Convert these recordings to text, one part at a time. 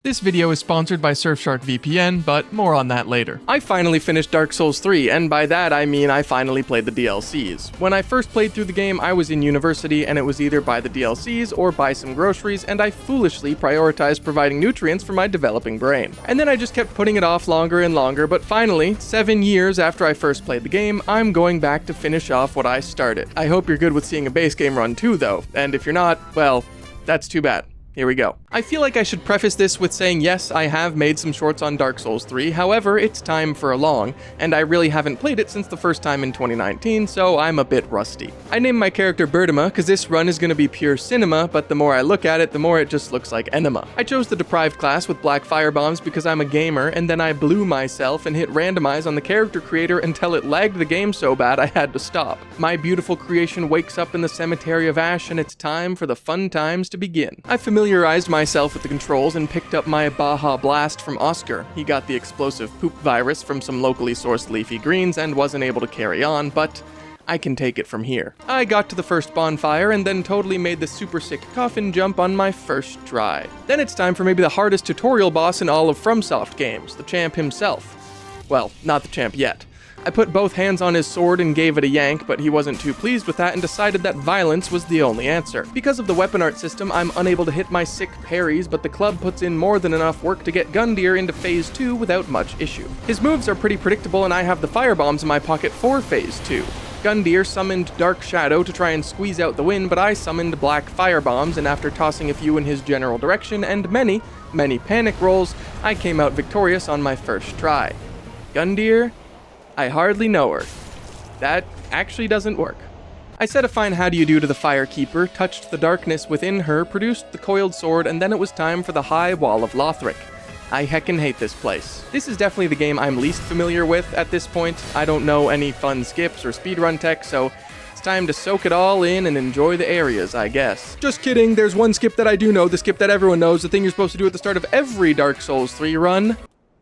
This video is sponsored by Surfshark VPN, but more on that later. I finally finished Dark Souls 3, and by that I mean I finally played the DLCs. When I first played through the game, I was in university, and it was either buy the DLCs or buy some groceries, and I foolishly prioritized providing nutrients for my developing brain. And then I just kept putting it off longer and longer, but finally, 7 years after I first played the game, I'm going back to finish off what I started. I hope you're good with seeing a base game run too, though, and if you're not, well, that's too bad. Here we go. I feel like I should preface this with saying yes, I have made some shorts on Dark Souls 3, however, it's time for a long, and I really haven't played it since the first time in 2019, so I'm a bit rusty. I named my character Birdema because this run is going to be pure cinema, but the more I look at it, the more it just looks like enema. I chose the deprived class with black firebombs because I'm a gamer, and then I blew myself and hit randomize on the character creator until it lagged the game so bad I had to stop. My beautiful creation wakes up in the cemetery of ash, and it's time for the fun times to begin. I familiarized myself with the controls and picked up my Baja Blast from Oscar. He got the explosive poop virus from some locally sourced leafy greens and wasn't able to carry on, but I can take it from here. I got to the first bonfire and then totally made the super sick coffin jump on my first try. Then it's time for maybe the hardest tutorial boss in all of FromSoft games, the champ himself. Well, not the champ yet. I put both hands on his sword and gave it a yank, but he wasn't too pleased with that and decided that violence was the only answer. Because of the weapon art system, I'm unable to hit my sick parries, but the club puts in more than enough work to get Gundyr into Phase 2 without much issue. His moves are pretty predictable and I have the firebombs in my pocket for Phase 2. Gundyr summoned Dark Shadow to try and squeeze out the win, but I summoned Black Firebombs, and after tossing a few in his general direction and many panic rolls, I came out victorious on my first try. Gundyr? I hardly know her. That actually doesn't work. I said a fine how do you do to the Firekeeper, touched the darkness within her, produced the coiled sword, and then it was time for the High Wall of Lothric. I heckin' hate this place. This is definitely the game I'm least familiar with at this point. I don't know any fun skips or speedrun tech, so it's time to soak it all in and enjoy the areas, I guess. Just kidding, there's one skip that I do know, the skip that everyone knows, the thing you're supposed to do at the start of every Dark Souls 3 run.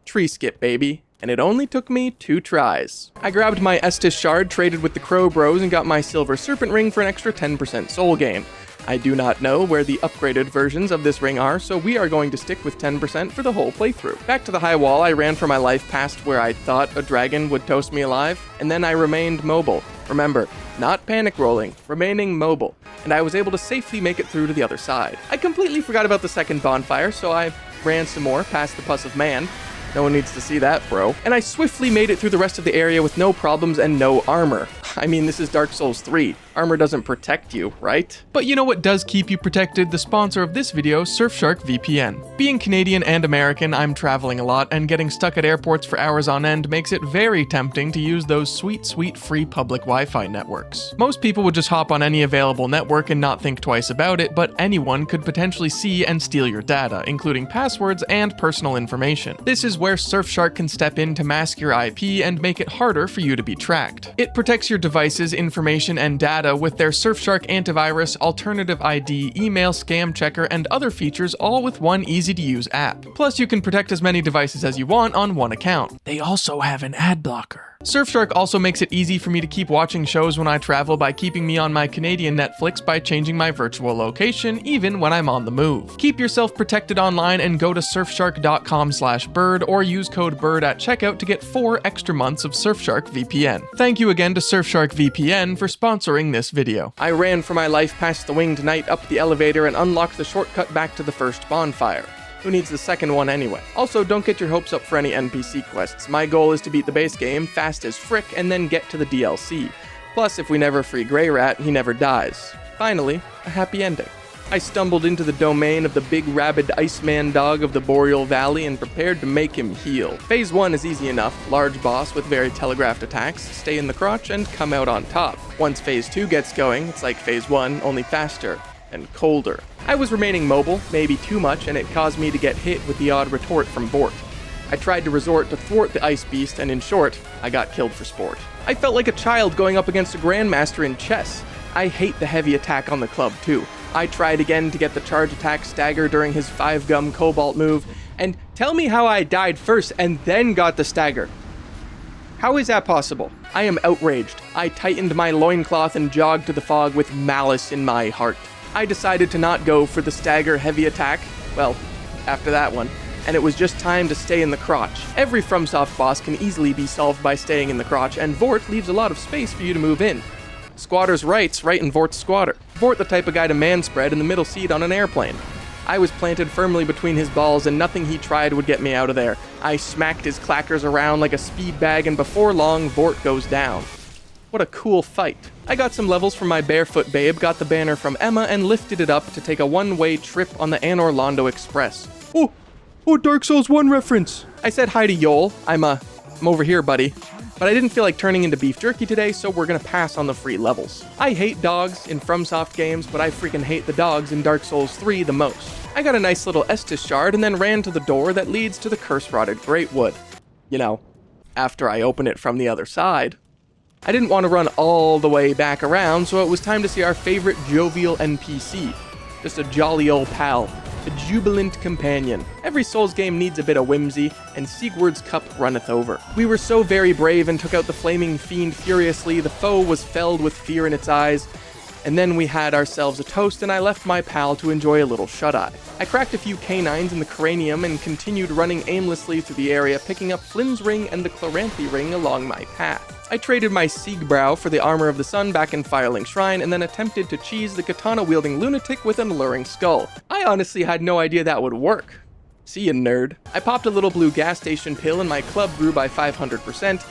Tree skip, baby. And it only took me 2 tries. I grabbed my Estus shard, traded with the Crow Bros, and got my Silver Serpent ring for an extra 10% soul gain. I do not know where the upgraded versions of this ring are, so we are going to stick with 10% for the whole playthrough. Back to the high wall, I ran for my life past where I thought a dragon would toast me alive, and then I remained mobile. Remember, not panic rolling, remaining mobile, and I was able to safely make it through to the other side. I completely forgot about the second bonfire, so I ran some more past the Pus of Man. No one needs to see that, bro. And I swiftly made it through the rest of the area with no problems and no armor. I mean, this is Dark Souls 3. Armor doesn't protect you, right? But you know what does keep you protected? The sponsor of this video, Surfshark VPN. Being Canadian and American, I'm traveling a lot, and getting stuck at airports for hours on end makes it very tempting to use those sweet free public Wi-Fi networks. Most people would just hop on any available network and not think twice about it, but anyone could potentially see and steal your data, including passwords and personal information. This is where Surfshark can step in to mask your IP and make it harder for you to be tracked. It protects your device's information and data with their Surfshark antivirus, alternative ID, email scam checker, and other features, all with one easy-to-use app. Plus, you can protect as many devices as you want on one account. They also have an ad blocker. Surfshark also makes it easy for me to keep watching shows when I travel by keeping me on my Canadian Netflix by changing my virtual location, even when I'm on the move. Keep yourself protected online and go to surfshark.com/burd or use code BURD at checkout to get 4 extra months of Surfshark VPN. Thank you again to Surfshark VPN for sponsoring this video. I ran for my life past the winged knight up the elevator and unlocked the shortcut back to the first bonfire. Who needs the second one anyway? Also, don't get your hopes up for any NPC quests. My goal is to beat the base game fast as frick and then get to the DLC. Plus, if we never free Grey Rat, he never dies. Finally, a happy ending. I stumbled into the domain of the big rabid Iceman dog of the Boreal Valley and prepared to make him heal. Phase 1 is easy enough, large boss with very telegraphed attacks, stay in the crotch and come out on top. Once Phase 2 gets going, it's like Phase 1, only faster and colder. I was remaining mobile, maybe too much, and it caused me to get hit with the odd retort from Bort. I tried to resort to thwart the ice beast, and in short, I got killed for sport. I felt like a child going up against a grandmaster in chess. I hate the heavy attack on the club too. I tried again to get the charge attack stagger during his 5-gum cobalt move, and tell me how I died first and then got the stagger. How is that possible? I am outraged. I tightened my loincloth and jogged to the fog with malice in my heart. I decided to not go for the stagger heavy attack, well, after that one, and it was just time to stay in the crotch. Every FromSoft boss can easily be solved by staying in the crotch, and Vort leaves a lot of space for you to move in. Squatter's rights right in Vort's squatter. Vort the type of guy to manspread in the middle seat on an airplane. I was planted firmly between his balls, and nothing he tried would get me out of there. I smacked his clackers around like a speed bag, and before long, Vort goes down. What a cool fight. I got some levels from my barefoot babe, got the banner from Emma, and lifted it up to take a one-way trip on the Anne Orlando Express. Oh, Dark Souls 1 reference! I said hi to Yoel. I'm over here, buddy. But I didn't feel like turning into beef jerky today, so we're gonna pass on the free levels. I hate dogs in FromSoft games, but I freaking hate the dogs in Dark Souls 3 the most. I got a nice little Estus shard and then ran to the door that leads to the curse-rotted Greatwood. You know, after I open it from the other side. I didn't want to run all the way back around, so it was time to see our favorite jovial NPC. Just a jolly old pal. A jubilant companion. Every Souls game needs a bit of whimsy, and Sigurd's cup runneth over. We were so very brave and took out the flaming fiend furiously, the foe was felled with fear in its eyes, and then we had ourselves a toast and I left my pal to enjoy a little shut-eye. I cracked a few canines in the cranium and continued running aimlessly through the area, picking up Flynn's ring and the Chloranthy ring along my path. I traded my Siegbrow for the Armor of the Sun back in Firelink Shrine, and then attempted to cheese the katana-wielding lunatic with an alluring skull. I honestly had no idea that would work. See ya, nerd. I popped a little blue gas station pill and my club grew by 500%.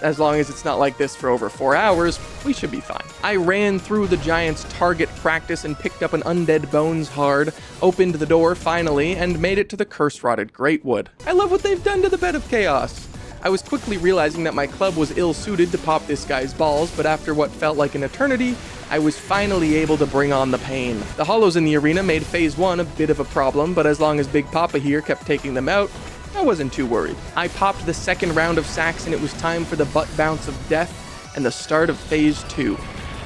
As long as it's not like this for over 4 hours, we should be fine. I ran through the giant's target practice and picked up an undead bones hard, opened the door finally, and made it to the curse-rotted Greatwood. I love what they've done to the Bed of Chaos. I was quickly realizing that my club was ill-suited to pop this guy's balls, but after what felt like an eternity, I was finally able to bring on the pain. The hollows in the arena made Phase 1 a bit of a problem, but as long as Big Papa here kept taking them out, I wasn't too worried. I popped the second round of sacks and it was time for the butt bounce of death and the start of Phase 2.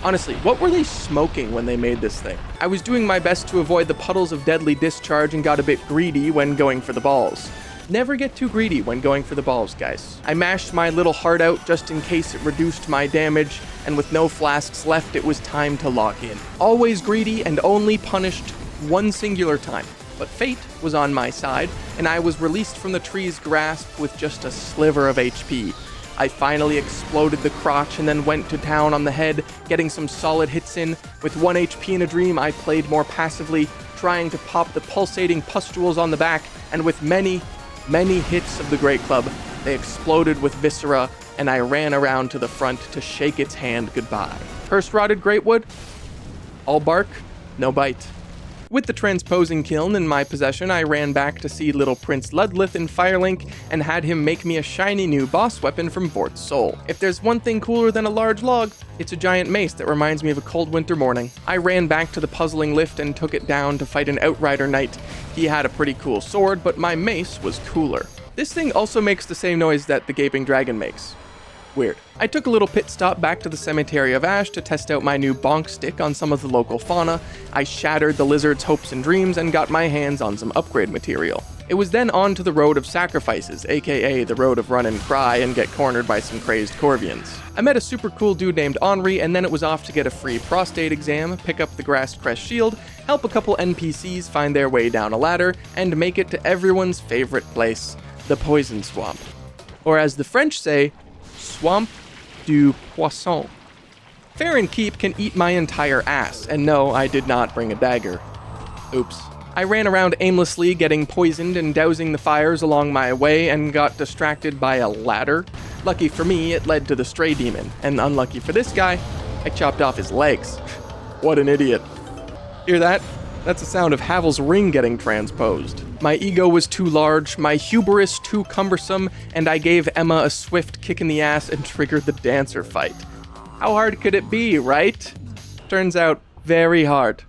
Honestly, what were they smoking when they made this thing? I was doing my best to avoid the puddles of deadly discharge and got a bit greedy when going for the balls. Never get too greedy when going for the balls, guys. I mashed my little heart out just in case it reduced my damage, and with no flasks left, it was time to lock in. Always greedy and only punished one singular time. But fate was on my side, and I was released from the tree's grasp with just a sliver of HP. I finally exploded the crotch and then went to town on the head, getting some solid hits in. With 1 HP in a dream, I played more passively, trying to pop the pulsating pustules on the back, and with many hits of the Great Club, they exploded with viscera, and I ran around to the front to shake its hand goodbye. Curse-rotted Greatwood? All bark, no bite. With the transposing kiln in my possession, I ran back to see little Prince Ludlith in Firelink and had him make me a shiny new boss weapon from Vort's soul. If there's one thing cooler than a large log, it's a giant mace that reminds me of a cold winter morning. I ran back to the puzzling lift and took it down to fight an Outrider Knight. He had a pretty cool sword, but my mace was cooler. This thing also makes the same noise that the Gaping Dragon makes. Weird. I took a little pit stop back to the Cemetery of Ash to test out my new bonk stick on some of the local fauna. I shattered the lizard's hopes and dreams and got my hands on some upgrade material. It was then on to the Road of Sacrifices, aka the Road of Run and Cry and get cornered by some crazed Corvians. I met a super cool dude named Henri, and then it was off to get a free prostate exam, pick up the Grass Crest Shield, help a couple NPCs find their way down a ladder, and make it to everyone's favorite place, the Poison Swamp. Or as the French say, Swamp du Poisson. Fair and Keep can eat my entire ass, and no, I did not bring a dagger. Oops. I ran around aimlessly, getting poisoned and dousing the fires along my way, and got distracted by a ladder. Lucky for me, it led to the Stray Demon, and unlucky for this guy, I chopped off his legs. What an idiot. Hear that? That's the sound of Havel's ring getting transposed. My ego was too large, my hubris too cumbersome, and I gave Emma a swift kick in the ass and triggered the dancer fight. How hard could it be, right? Turns out, very hard.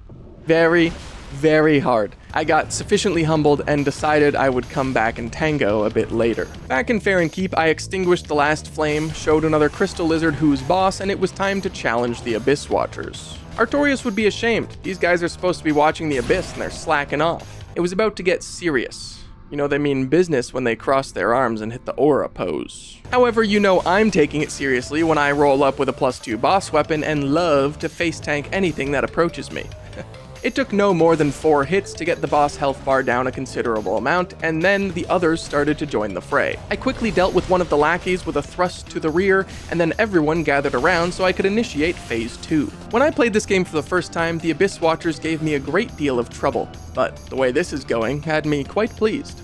Very, very hard. I got sufficiently humbled and decided I would come back and tango a bit later. Back in Fair and Keep, I extinguished the last flame, showed another crystal lizard who's boss, and it was time to challenge the Abyss Watchers. Artorias would be ashamed. These guys are supposed to be watching the Abyss and they're slacking off. It was about to get serious. You know, they mean business when they cross their arms and hit the aura pose. However, you know I'm taking it seriously when I roll up with a +2 boss weapon and love to face tank anything that approaches me. It took no more than 4 hits to get the boss health bar down a considerable amount, and then the others started to join the fray. I quickly dealt with one of the lackeys with a thrust to the rear, and then everyone gathered around so I could initiate Phase 2. When I played this game for the first time, the Abyss Watchers gave me a great deal of trouble, but the way this is going had me quite pleased.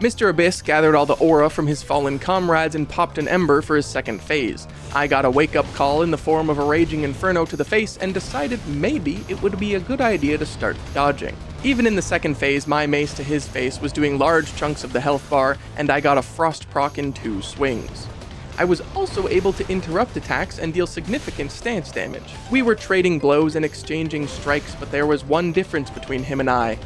Mr. Abyss gathered all the aura from his fallen comrades and popped an ember for his second phase. I got a wake-up call in the form of a raging inferno to the face and decided maybe it would be a good idea to start dodging. Even in the second phase, my mace to his face was doing large chunks of the health bar, and I got a frost proc in 2 swings. I was also able to interrupt attacks and deal significant stance damage. We were trading blows and exchanging strikes, but there was one difference between him and I.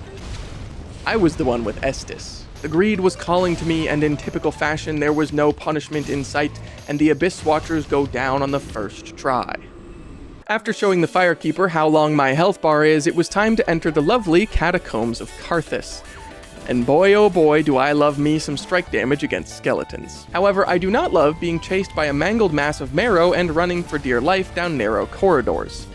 I was the one with Estus. The greed was calling to me, and in typical fashion, there was no punishment in sight, and the Abyss Watchers go down on the first try. After showing the Firekeeper how long my health bar is, it was time to enter the lovely Catacombs of Karthus. And boy oh boy do I love me some strike damage against skeletons. However, I do not love being chased by a mangled mass of marrow and running for dear life down narrow corridors.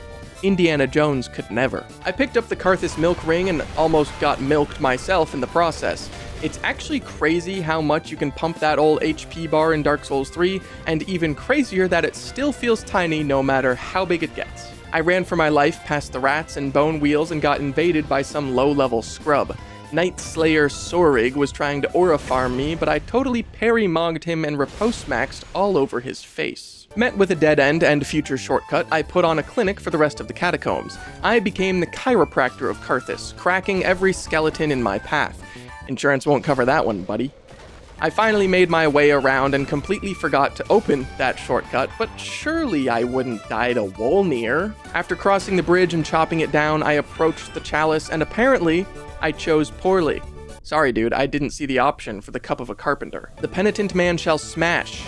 Indiana Jones could never. I picked up the Karthus milk ring and almost got milked myself in the process. It's actually crazy how much you can pump that old HP bar in Dark Souls 3, and even crazier that it still feels tiny no matter how big it gets. I ran for my life past the rats and bone wheels and got invaded by some low-level scrub. Night Slayer Sorig was trying to aura farm me, but I totally parry-mogged him and riposte-maxed all over his face. Met with a dead end and future shortcut, I put on a clinic for the rest of the catacombs. I became the chiropractor of Karthus, cracking every skeleton in my path. Insurance won't cover that one, buddy. I finally made my way around and completely forgot to open that shortcut, but surely I wouldn't die to Wolnir. After crossing the bridge and chopping it down, I approached the chalice, and apparently, I chose poorly. Sorry dude, I didn't see the option for the Cup of a Carpenter. The penitent man shall smash.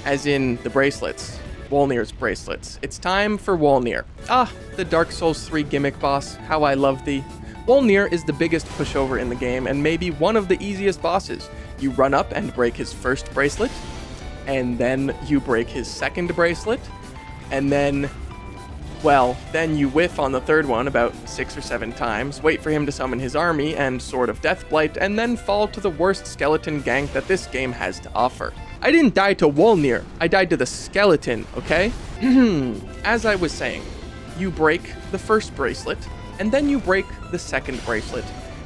As in the bracelets. Wolnir's bracelets. It's time for Wolnir. Ah, the Dark Souls 3 gimmick boss, how I love thee. Wolnir is the biggest pushover in the game and maybe one of the easiest bosses. You run up and break his first bracelet, and then you break his second bracelet, and then you whiff on the third one about 6 or 7 times, wait for him to summon his army and Sword of Deathblight, and then fall to the worst skeleton gank that this game has to offer. I didn't die to Wolnir, I died to the skeleton, okay? As I was saying, you break the first bracelet, and then you break the second bracelet,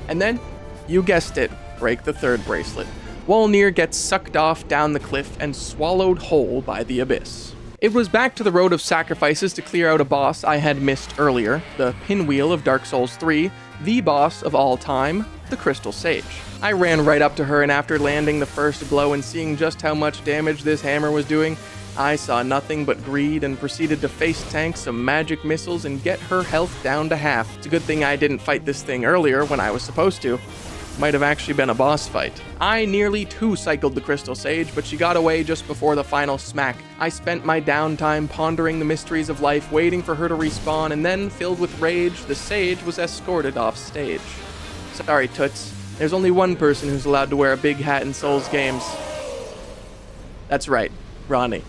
and then, you guessed it, break the third bracelet. Wolnir gets sucked off down the cliff and swallowed whole by the abyss. It was back to the road of sacrifices to clear out a boss I had missed earlier, the Pinwheel of Dark Souls 3, the boss of all time, the Crystal Sage. I ran right up to her, and after landing the first blow and seeing just how much damage this hammer was doing, I saw nothing but greed and proceeded to face tank some magic missiles and get her health down to half. It's a good thing I didn't fight this thing earlier when I was supposed to. Might have actually been a boss fight. I nearly 2-cycled the Crystal Sage, but she got away just before the final smack. I spent my downtime pondering the mysteries of life, waiting for her to respawn, and then, filled with rage, the Sage was escorted off stage. Sorry, Toots. There's only one person who's allowed to wear a big hat in Souls games. That's right, Ronnie.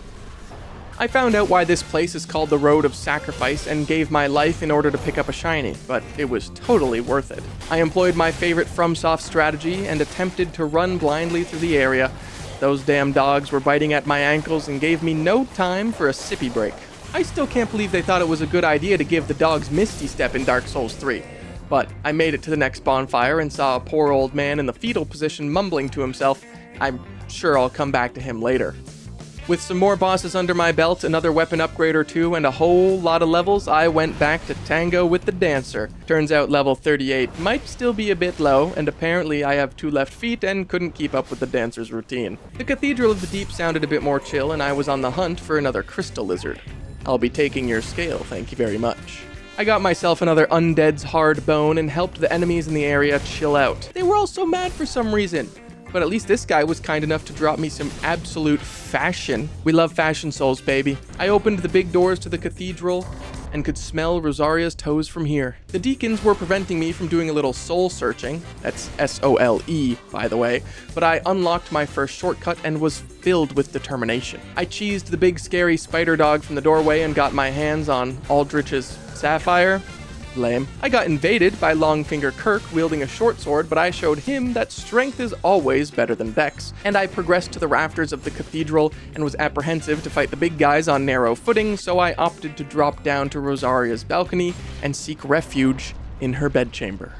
I found out why this place is called the Road of Sacrifice and gave my life in order to pick up a shiny, but it was totally worth it. I employed my favorite FromSoft strategy and attempted to run blindly through the area. Those damn dogs were biting at my ankles and gave me no time for a sippy break. I still can't believe they thought it was a good idea to give the dogs Misty Step in Dark Souls 3. But I made it to the next bonfire and saw a poor old man in the fetal position mumbling to himself. I'm sure I'll come back to him later. With some more bosses under my belt, another weapon upgrade or 2, and a whole lot of levels, I went back to Tango with the Dancer. Turns out level 38 might still be a bit low, and apparently I have 2 left feet and couldn't keep up with the Dancer's routine. The Cathedral of the Deep sounded a bit more chill, and I was on the hunt for another Crystal Lizard. I'll be taking your scale, thank you very much. I got myself another Undead's Hard Bone and helped the enemies in the area chill out. They were all so mad for some reason. But at least this guy was kind enough to drop me some absolute fashion. We love fashion souls, baby. I opened the big doors to the cathedral and could smell Rosaria's toes from here. The deacons were preventing me from doing a little soul searching. That's S-O-L-E, by the way. But I unlocked my first shortcut and was filled with determination. I cheesed the big scary spider dog from the doorway and got my hands on Aldrich's sapphire. Lame. I got invaded by Longfinger Kirk wielding a short sword, but I showed him that strength is always better than dex, and I progressed to the rafters of the cathedral and was apprehensive to fight the big guys on narrow footing, so I opted to drop down to Rosaria's balcony and seek refuge in her bedchamber.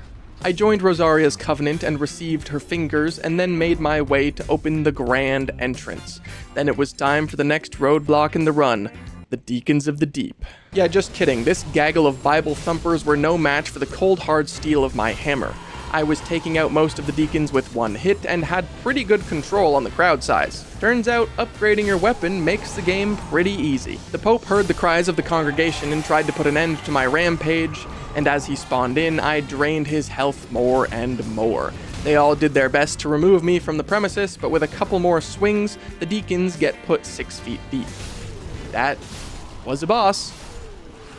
I joined Rosaria's covenant and received her fingers, and then made my way to open the grand entrance. Then it was time for the next roadblock in the run, the Deacons of the Deep. Yeah, just kidding, this gaggle of Bible thumpers were no match for the cold hard steel of my hammer. I was taking out most of the deacons with one hit and had pretty good control on the crowd size. Turns out, upgrading your weapon makes the game pretty easy. The Pope heard the cries of the congregation and tried to put an end to my rampage, and as he spawned in, I drained his health more and more. They all did their best to remove me from the premises, but with a couple more swings, the deacons get put 6 feet deep. That was a boss.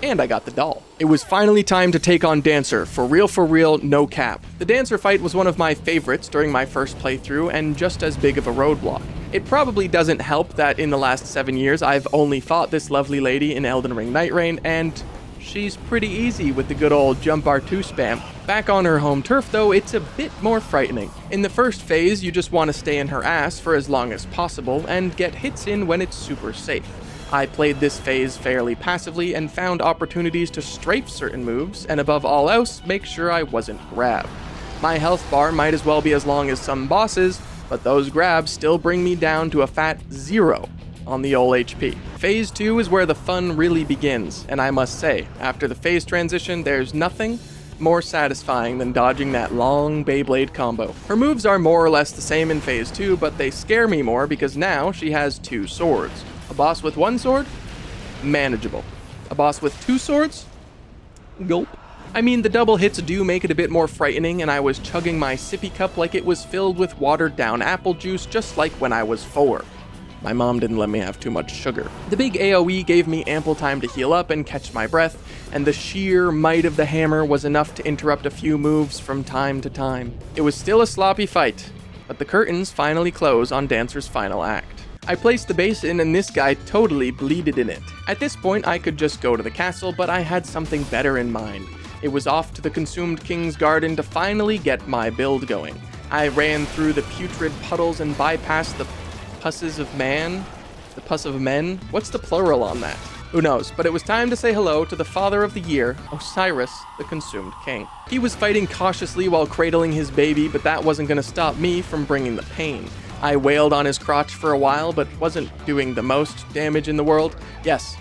And I got the doll. It was finally time to take on Dancer, for real, no cap. The Dancer fight was one of my favorites during my first playthrough, and just as big of a roadblock. It probably doesn't help that in the last 7 years I've only fought this lovely lady in Elden Ring Night Rain, and she's pretty easy with the good old jump R2 spam. Back on her home turf though, it's a bit more frightening. In the first phase, you just want to stay in her ass for as long as possible, and get hits in when it's super safe. I played this phase fairly passively and found opportunities to strafe certain moves, and above all else, make sure I wasn't grabbed. My health bar might as well be as long as some bosses, but those grabs still bring me down to a fat 0 on the ol' HP. Phase 2 is where the fun really begins, and I must say, after the phase transition, there's nothing more satisfying than dodging that long Beyblade combo. Her moves are more or less the same in phase 2, but they scare me more because now she has 2 swords. A boss with 1 sword? Manageable. A boss with 2 swords? Gulp. I mean, the double hits do make it a bit more frightening, and I was chugging my sippy cup like it was filled with watered down apple juice, just like when I was 4. My mom didn't let me have too much sugar. The big AoE gave me ample time to heal up and catch my breath, and the sheer might of the hammer was enough to interrupt a few moves from time to time. It was still a sloppy fight, but the curtains finally close on Dancer's final act. I placed the basin and this guy totally bleeded in it. At this point I could just go to the castle, but I had something better in mind. It was off to the consumed king's garden to finally get my build going. I ran through the putrid puddles and bypassed the pusses of man? The pus of men? What's the plural on that? Who knows, but it was time to say hello to the father of the year, Osiris, the consumed king. He was fighting cautiously while cradling his baby, but that wasn't going to stop me from bringing the pain. I wailed on his crotch for a while, but wasn't doing the most damage in the world. Yes,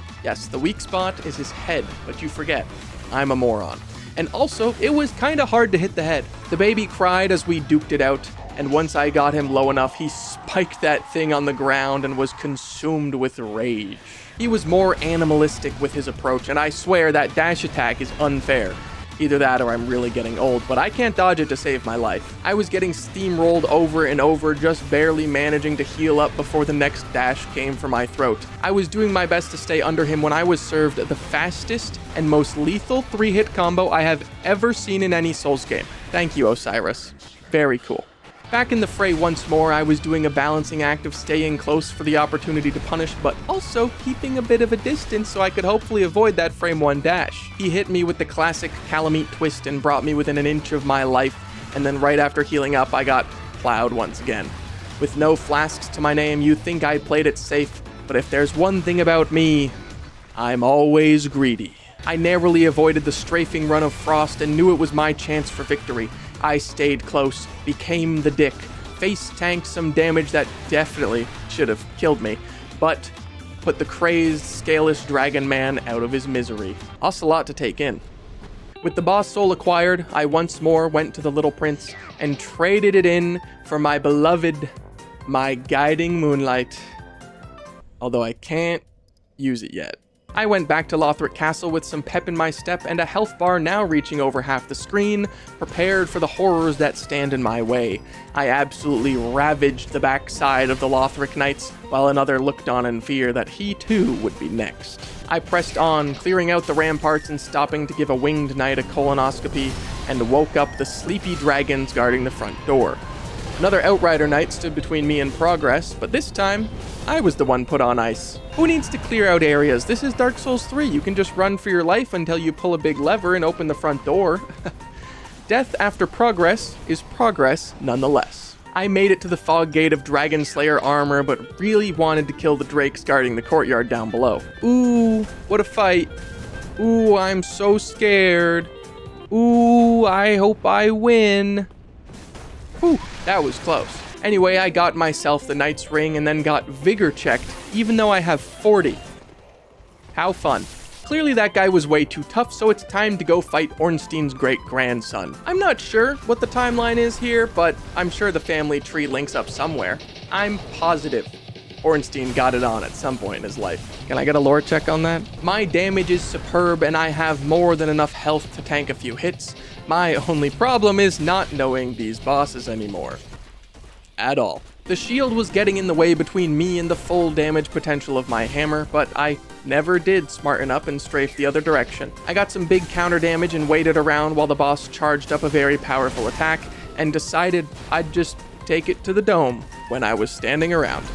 the weak spot is his head, but you forget, I'm a moron. And also, it was kinda hard to hit the head. The baby cried as we duked it out, and once I got him low enough, he spiked that thing on the ground and was consumed with rage. He was more animalistic with his approach, and I swear that dash attack is unfair. Either that or I'm really getting old, but I can't dodge it to save my life. I was getting steamrolled over and over, just barely managing to heal up before the next dash came for my throat. I was doing my best to stay under him when I was served the fastest and most lethal 3-hit combo I have ever seen in any Souls game. Thank you, Osiris. Very cool. Back in the fray once more, I was doing a balancing act of staying close for the opportunity to punish, but also keeping a bit of a distance so I could hopefully avoid that frame 1 dash. He hit me with the classic Calamite twist and brought me within an inch of my life, and then right after healing up, I got plowed once again. With no flasks to my name, you'd think I played it safe, but if there's one thing about me, I'm always greedy. I narrowly avoided the strafing run of Frost and knew it was my chance for victory. I stayed close, became the dick, face tanked some damage that definitely should have killed me, but put the crazed, scaleless dragon man out of his misery. Also a lot to take in. With the boss soul acquired, I once more went to the little prince and traded it in for my beloved, my guiding moonlight. Although I can't use it yet. I went back to Lothric Castle with some pep in my step and a health bar now reaching over half the screen, prepared for the horrors that stand in my way. I absolutely ravaged the backside of the Lothric Knights, while another looked on in fear that he too would be next. I pressed on, clearing out the ramparts and stopping to give a winged knight a colonoscopy, and woke up the sleepy dragons guarding the front door. Another Outrider Knight stood between me and progress, but this time, I was the one put on ice. Who needs to clear out areas? This is Dark Souls 3. You can just run for your life until you pull a big lever and open the front door. Death after progress is progress nonetheless. I made it to the fog gate of Dragon Slayer armor, but really wanted to kill the drakes guarding the courtyard down below. Ooh, what a fight. Ooh, I'm so scared. Ooh, I hope I win. Whew, that was close. Anyway, I got myself the Knight's Ring and then got Vigor checked, even though I have 40. How fun. Clearly that guy was way too tough, so it's time to go fight Ornstein's great-grandson. I'm not sure what the timeline is here, but I'm sure the family tree links up somewhere. I'm positive Ornstein got it on at some point in his life. Can I get a lore check on that? My damage is superb and I have more than enough health to tank a few hits. My only problem is not knowing these bosses anymore. At all. The shield was getting in the way between me and the full damage potential of my hammer, but I never did smarten up and strafe the other direction. I got some big counter damage and waited around while the boss charged up a very powerful attack and decided I'd just take it to the dome when I was standing around.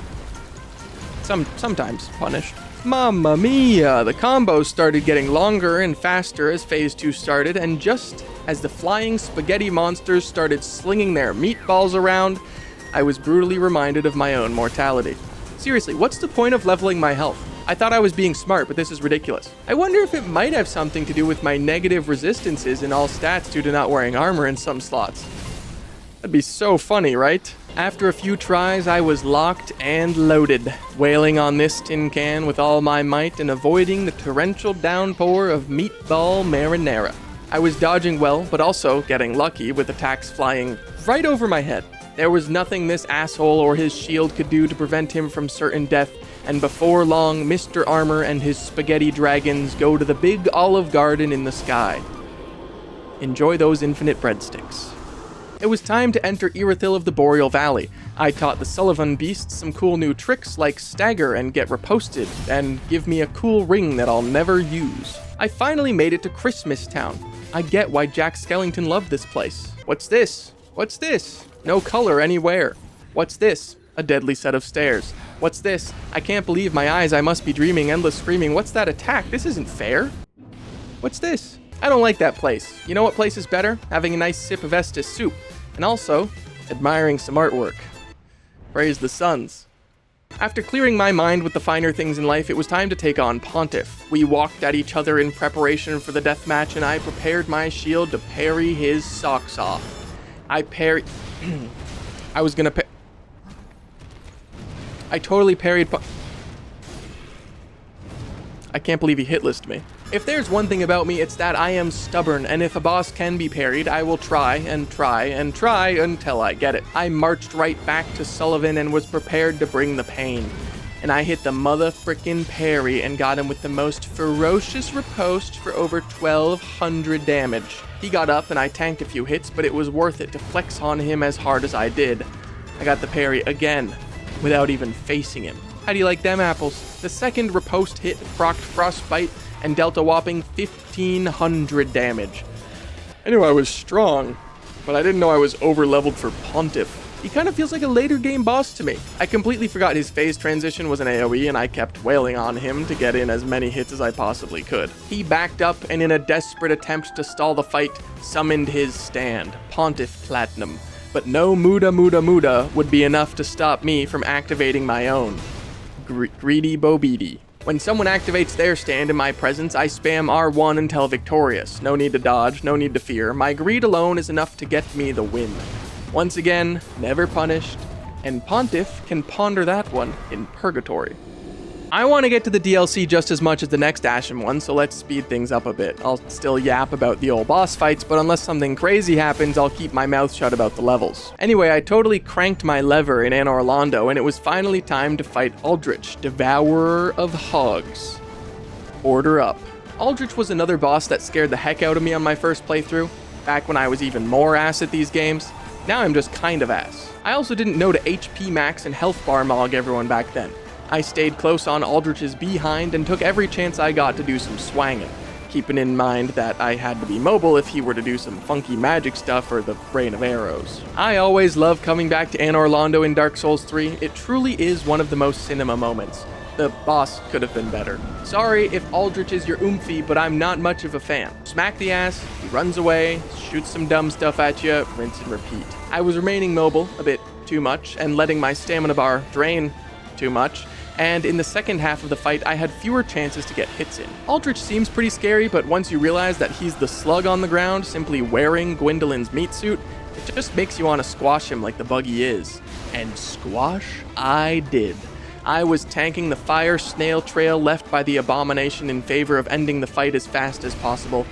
Sometimes punished. Mamma mia! The combos started getting longer and faster as Phase 2 started, and just as the flying spaghetti monsters started slinging their meatballs around, I was brutally reminded of my own mortality. Seriously, what's the point of leveling my health? I thought I was being smart, but this is ridiculous. I wonder if it might have something to do with my negative resistances in all stats due to not wearing armor in some slots. That'd be so funny, right? After a few tries, I was locked and loaded, wailing on this tin can with all my might and avoiding the torrential downpour of meatball marinara. I was dodging well, but also getting lucky with attacks flying right over my head. There was nothing this asshole or his shield could do to prevent him from certain death, and before long, Mr. Armor and his spaghetti dragons go to the big Olive Garden in the sky. Enjoy those infinite breadsticks. It was time to enter Irithyll of the Boreal Valley. I taught the Sullivan beasts some cool new tricks like stagger and get riposted, and give me a cool ring that I'll never use. I finally made it to Christmas Town. I get why Jack Skellington loved this place. What's this? What's this? No color anywhere. What's this? A deadly set of stairs. What's this? I can't believe my eyes, I must be dreaming, endless screaming. What's that attack? This isn't fair. What's this? I don't like that place. You know what place is better? Having a nice sip of Estus soup. And also, admiring some artwork. Praise the suns. After clearing my mind with the finer things in life, it was time to take on Pontiff. We walked at each other in preparation for the deathmatch, and I prepared my shield to parry his socks off. I totally parried I can't believe he hit-list me. If there's one thing about me, it's that I am stubborn, and if a boss can be parried, I will try and try and try until I get it. I marched right back to Sullivan and was prepared to bring the pain. And I hit the mother-frickin' parry and got him with the most ferocious riposte for over 1,200 damage. He got up and I tanked a few hits, but it was worth it to flex on him as hard as I did. I got the parry again, without even facing him. How do you like them apples? The second riposte hit procced Frostbite and dealt a whopping 1,500 damage. I knew I was strong, but I didn't know I was over-leveled for Pontiff. He kind of feels like a later game boss to me. I completely forgot his phase transition was an AoE and I kept wailing on him to get in as many hits as I possibly could. He backed up and in a desperate attempt to stall the fight, summoned his stand, Pontiff Platinum. But no Muda Muda Muda would be enough to stop me from activating my own. Greedy Bobidi. When someone activates their stand in my presence, I spam R1 until victorious. No need to dodge, no need to fear. My greed alone is enough to get me the win. Once again, never punished, and Pontiff can ponder that one in purgatory. I want to get to the DLC just as much as the next Ashen one, so let's speed things up a bit. I'll still yap about the old boss fights, but unless something crazy happens, I'll keep my mouth shut about the levels. Anyway, I totally cranked my lever in Anor Londo, and it was finally time to fight Aldrich, Devourer of Hogs. Order up. Aldrich was another boss that scared the heck out of me on my first playthrough, back when I was even more ass at these games. Now I'm just kind of ass. I also didn't know to HP max and health bar mog everyone back then. I stayed close on Aldrich's behind and took every chance I got to do some swanging. keeping in mind that I had to be mobile if he were to do some funky magic stuff or the rain of arrows. I always love coming back to Anor Londo in Dark Souls 3. It truly is one of the most cinema moments. The boss could have been better. Sorry if Aldrich is your oomphy, but I'm not much of a fan. Smack the ass, he runs away, shoots some dumb stuff at you, rinse and repeat. I was remaining mobile a bit too much and letting my stamina bar drain too much, and in the second half of the fight I had fewer chances to get hits in. Aldrich seems pretty scary, but once you realize that he's the slug on the ground simply wearing Gwendolyn's meat suit, it just makes you want to squash him like the bug he is. And squash I did. I was tanking the fire snail trail left by the abomination in favor of ending the fight as fast as possible.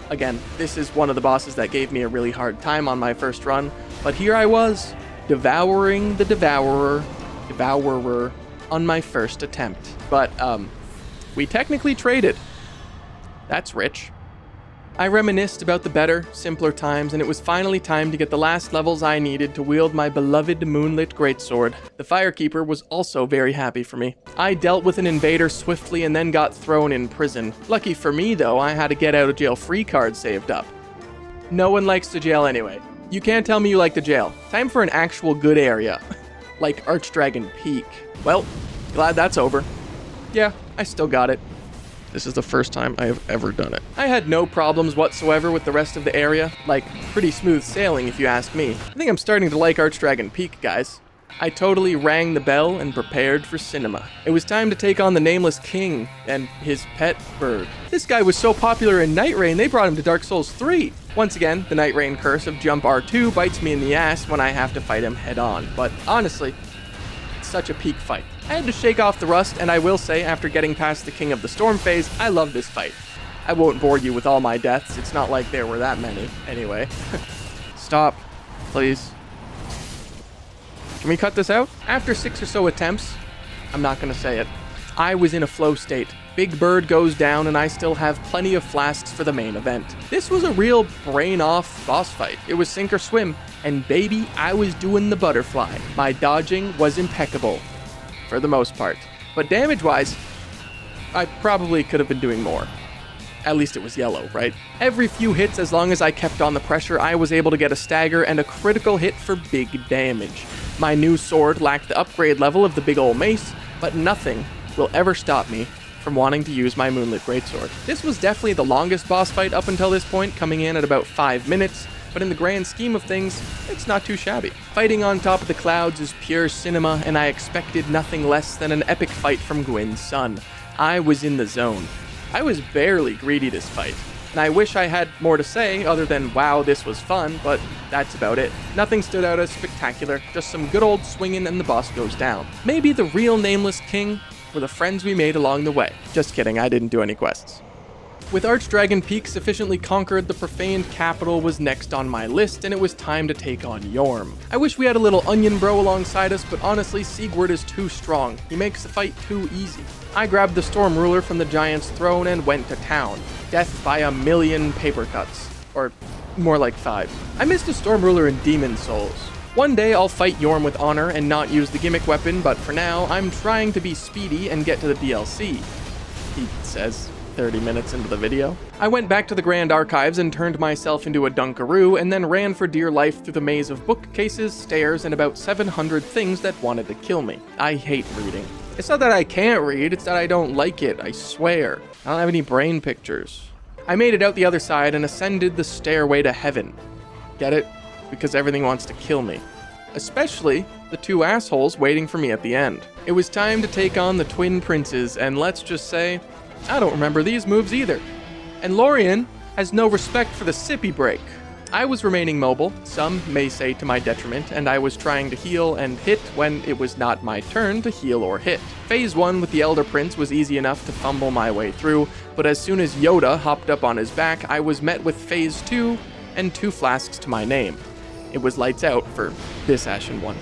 Again, this is one of the bosses that gave me a really hard time on my first run, but here I was, devouring the devourer on my first attempt. But, we technically traded. That's rich. I reminisced about the better, simpler times, and it was finally time to get the last levels I needed to wield my beloved moonlit greatsword. The Firekeeper was also very happy for me. I dealt with an invader swiftly and then got thrown in prison. Lucky for me, though, I had a get out of jail free card saved up. No one likes the jail anyway. You can't tell me you like the jail. Time for an actual good area. Like Archdragon Peak. Well, glad that's over. Yeah, I still got it. This is the first time I have ever done it. I had no problems whatsoever with the rest of the area. Like, pretty smooth sailing if you ask me. I think I'm starting to like Archdragon Peak, guys. I totally rang the bell and prepared for cinema. It was time to take on the Nameless King and his pet bird. This guy was so popular in Night Rain, they brought him to Dark Souls 3. Once again, the Night Rain curse of Jump R2 bites me in the ass when I have to fight him head on. But honestly, it's such a peak fight. I had to shake off the rust, and I will say, after getting past the King of the Storm phase, I love this fight. I won't bore you with all my deaths, it's not like there were that many. Anyway. Stop, please. Can we cut this out? After 6 or so attempts, I'm not gonna say it, I was in a flow state. Big Bird goes down, and I still have plenty of flasks for the main event. This was a real brain-off boss fight. It was sink or swim, and baby, I was doing the butterfly. My dodging was impeccable. For the most part. But damage-wise, I probably could have been doing more. At least it was yellow, right? Every few hits, as long as I kept on the pressure, I was able to get a stagger and a critical hit for big damage. My new sword lacked the upgrade level of the big ol' mace, but nothing will ever stop me from wanting to use my Moonlit Greatsword. This was definitely the longest boss fight up until this point, coming in at about 5 minutes, but in the grand scheme of things, it's not too shabby. Fighting on top of the clouds is pure cinema, and I expected nothing less than an epic fight from Gwyn's son. I was in the zone. I was barely greedy this fight, and I wish I had more to say other than, wow, this was fun, but that's about it. Nothing stood out as spectacular, just some good old swinging and the boss goes down. Maybe the real Nameless King were the friends we made along the way. Just kidding, I didn't do any quests. With Archdragon Peak sufficiently conquered, the profaned capital was next on my list, and it was time to take on Yorm. I wish we had a little onion bro alongside us, but honestly, Sigurd is too strong. He makes the fight too easy. I grabbed the Storm Ruler from the Giant's throne and went to town. Death by 1,000,000 paper cuts. Or more like 5. I missed a Storm Ruler in Demon Souls. One day I'll fight Yorm with honor and not use the gimmick weapon, but for now, I'm trying to be speedy and get to the DLC. He says 30 minutes into the video. I went back to the Grand Archives and turned myself into a Dunkaroo, and then ran for dear life through the maze of bookcases, stairs, and about 700 things that wanted to kill me. I hate reading. It's not that I can't read, it's that I don't like it, I swear. I don't have any brain pictures. I made it out the other side and ascended the stairway to heaven. Get it? Because everything wants to kill me. Especially the 2 assholes waiting for me at the end. It was time to take on the Twin Princes, and let's just say, I don't remember these moves either. And Lorien has no respect for the sippy break. I was remaining mobile, some may say to my detriment, and I was trying to heal and hit when it was not my turn to heal or hit. Phase 1 with the Elder Prince was easy enough to fumble my way through, but as soon as Yoda hopped up on his back, I was met with Phase 2 and 2 flasks to my name. It was lights out for this Ashen one.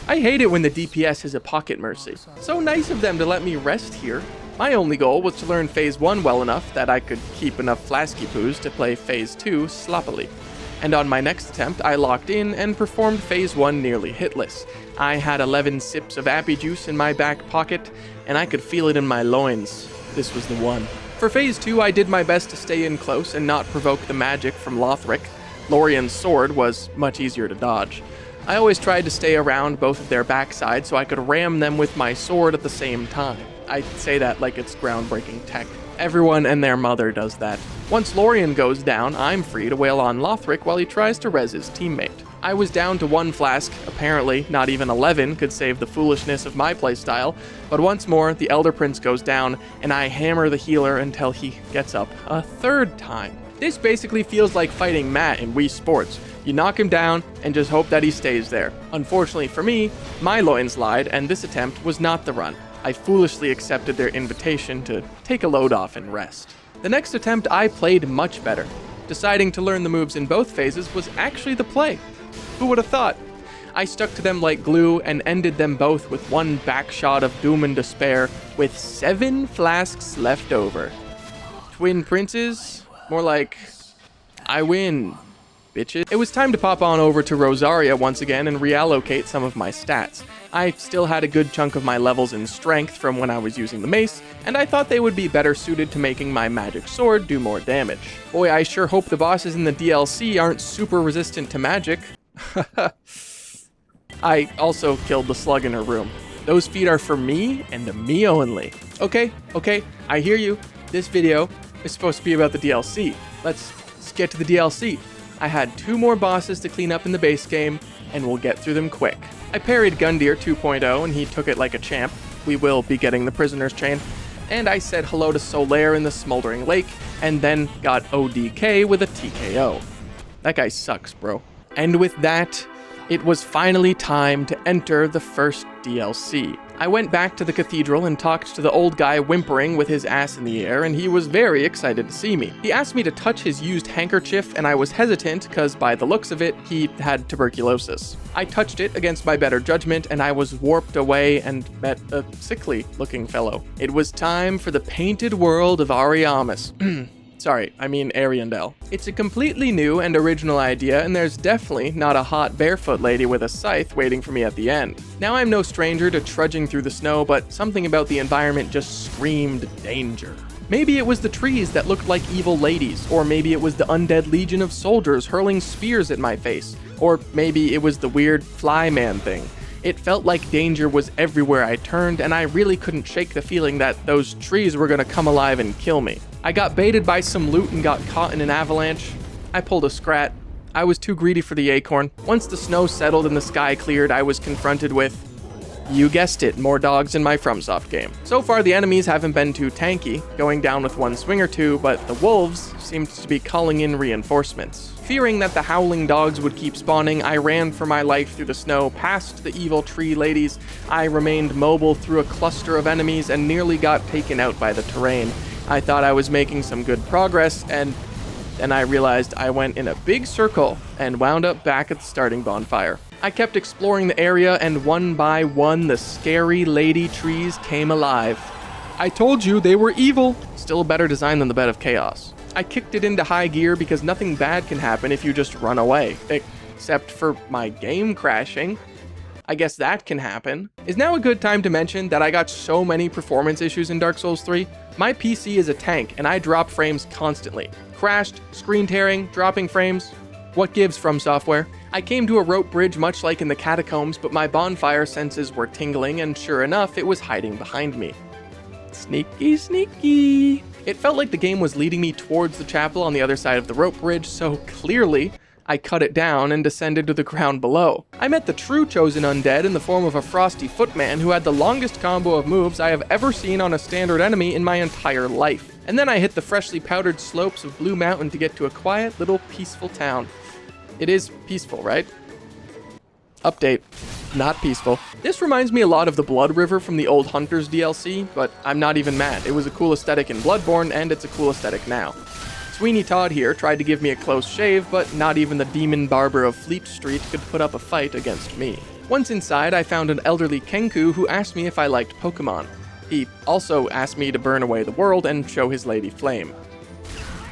I hate it when the DPS is a pocket mercy. So nice of them to let me rest here. My only goal was to learn Phase 1 well enough that I could keep enough flasky poos to play Phase 2 sloppily. And on my next attempt, I locked in and performed Phase 1 nearly hitless. I had 11 sips of appy juice in my back pocket, and I could feel it in my loins. This was the one. For Phase 2, I did my best to stay in close and not provoke the magic from Lothric. Lorien's sword was much easier to dodge. I always tried to stay around both of their backsides so I could ram them with my sword at the same time. I say that like it's groundbreaking tech. Everyone and their mother does that. Once Lorien goes down, I'm free to wail on Lothric while he tries to res his teammate. I was down to 1 flask, apparently not even 11 could save the foolishness of my playstyle, but once more the Elder Prince goes down, and I hammer the healer until he gets up a 3rd time. This basically feels like fighting Matt in Wii Sports. You knock him down and just hope that he stays there. Unfortunately for me, my loins lied, and this attempt was not the run. I foolishly accepted their invitation to take a load off and rest. The next attempt I played much better. Deciding to learn the moves in both phases was actually the play. Who would have thought? I stuck to them like glue and ended them both with 1 back shot of doom and despair with 7 flasks left over. Twin princes? More like, I win, bitches. It was time to pop on over to Rosaria once again and reallocate some of my stats. I still had a good chunk of my levels in strength from when I was using the mace, and I thought they would be better suited to making my magic sword do more damage. Boy, I sure hope the bosses in the DLC aren't super resistant to magic. I also killed the slug in her room. Those feet are for me and me only. Okay, I hear you. This video is supposed to be about the DLC. Let's get to the DLC. I had 2 more bosses to clean up in the base game, and we'll get through them quick. I parried Gundyr 2.0 and he took it like a champ. We will be getting the Prisoner's Chain. And I said hello to Solaire in the Smoldering Lake, and then got ODK with a TKO. That guy sucks, bro. And with that, it was finally time to enter the first DLC. I went back to the cathedral and talked to the old guy whimpering with his ass in the air, and he was very excited to see me. He asked me to touch his used handkerchief, and I was hesitant because by the looks of it, he had tuberculosis. I touched it against my better judgment, and I was warped away and met a sickly-looking fellow. It was time for the painted world of Ariamis. Sorry, I mean Ariandel. It's a completely new and original idea, and there's definitely not a hot barefoot lady with a scythe waiting for me at the end. Now I'm no stranger to trudging through the snow, but something about the environment just screamed danger. Maybe it was the trees that looked like evil ladies, or maybe it was the undead legion of soldiers hurling spears at my face, or maybe it was the weird fly man thing. It felt like danger was everywhere I turned, and I really couldn't shake the feeling that those trees were gonna come alive and kill me. I got baited by some loot and got caught in an avalanche. I pulled a scrat. I was too greedy for the acorn. Once the snow settled and the sky cleared, I was confronted with, you guessed it, more dogs in my FromSoft game. So far, the enemies haven't been too tanky, going down with 1 swing or 2, but the wolves seemed to be calling in reinforcements. Fearing that the howling dogs would keep spawning, I ran for my life through the snow, past the evil tree ladies. I remained mobile through a cluster of enemies and nearly got taken out by the terrain. I thought I was making some good progress, and then I realized I went in a big circle and wound up back at the starting bonfire. I kept exploring the area, and one by one, the scary lady trees came alive. I told you they were evil! Still a better design than the Bed of Chaos. I kicked it into high gear because nothing bad can happen if you just run away. Except for my game crashing. I guess that can happen. Is now a good time to mention that I got so many performance issues in Dark Souls 3? My PC is a tank, and I drop frames constantly. Crashed, screen tearing, dropping frames. What gives from software? I came to a rope bridge much like in the catacombs, but my bonfire senses were tingling, and sure enough, it was hiding behind me. Sneaky, sneaky. It felt like the game was leading me towards the chapel on the other side of the rope bridge, so clearly, I cut it down and descended to the ground below. I met the true chosen undead in the form of a frosty footman who had the longest combo of moves I have ever seen on a standard enemy in my entire life. And then I hit the freshly powdered slopes of Blue Mountain to get to a quiet little peaceful town. It is peaceful, right? Update. Not peaceful. This reminds me a lot of the Blood River from the old Hunters DLC, but I'm not even mad. It was a cool aesthetic in Bloodborne, and it's a cool aesthetic now. Sweeney Todd here tried to give me a close shave, but not even the demon barber of Fleet Street could put up a fight against me. Once inside, I found an elderly Kenku who asked me if I liked Pokemon. He also asked me to burn away the world and show his lady flame.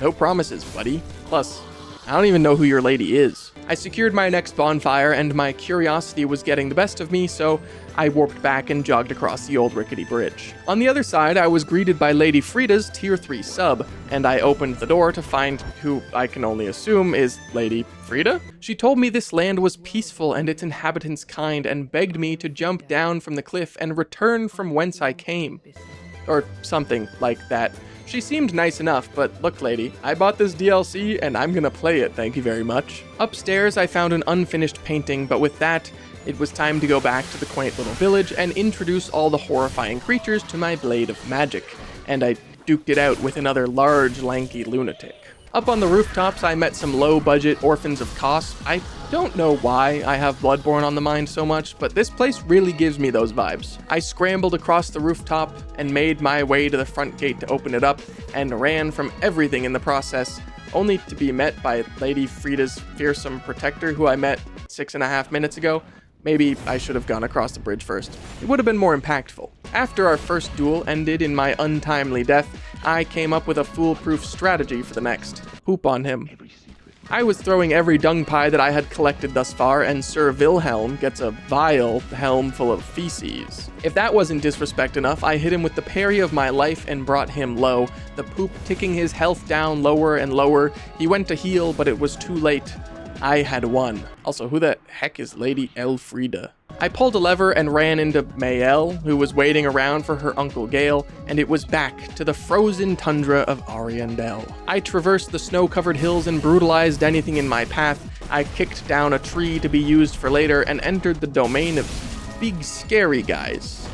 No promises, buddy. Plus, I don't even know who your lady is. I secured my next bonfire, and my curiosity was getting the best of me, so I warped back and jogged across the old rickety bridge. On the other side, I was greeted by Lady Frida's Tier 3 sub, and I opened the door to find who I can only assume is Lady Frida? She told me this land was peaceful and its inhabitants kind, and begged me to jump down from the cliff and return from whence I came. Or something like that. She seemed nice enough, but look lady, I bought this DLC and I'm gonna play it, thank you very much. Upstairs I found an unfinished painting, but with that, it was time to go back to the quaint little village and introduce all the horrifying creatures to my blade of magic, and I duked it out with another large, lanky lunatic. Up on the rooftops, I met some low-budget orphans of Kos. I don't know why I have Bloodborne on the mind so much, but this place really gives me those vibes. I scrambled across the rooftop and made my way to the front gate to open it up, and ran from everything in the process, only to be met by Lady Frida's fearsome protector, who I met 6.5 minutes ago. Maybe I should have gone across the bridge first. It would have been more impactful. After our first duel ended in my untimely death, I came up with a foolproof strategy for the next. Poop on him. I was throwing every dung pie that I had collected thus far, and Sir Wilhelm gets a vile helm full of feces. If that wasn't disrespect enough, I hit him with the parry of my life and brought him low, the poop ticking his health down lower and lower. He went to heal, but it was too late. I had won. Also, who the heck is Lady Elfrida? I pulled a lever and ran into Mayel, who was waiting around for her Uncle Gale, and it was back to the frozen tundra of Ariandel. I traversed the snow-covered hills and brutalized anything in my path. I kicked down a tree to be used for later and entered the domain of big scary guys.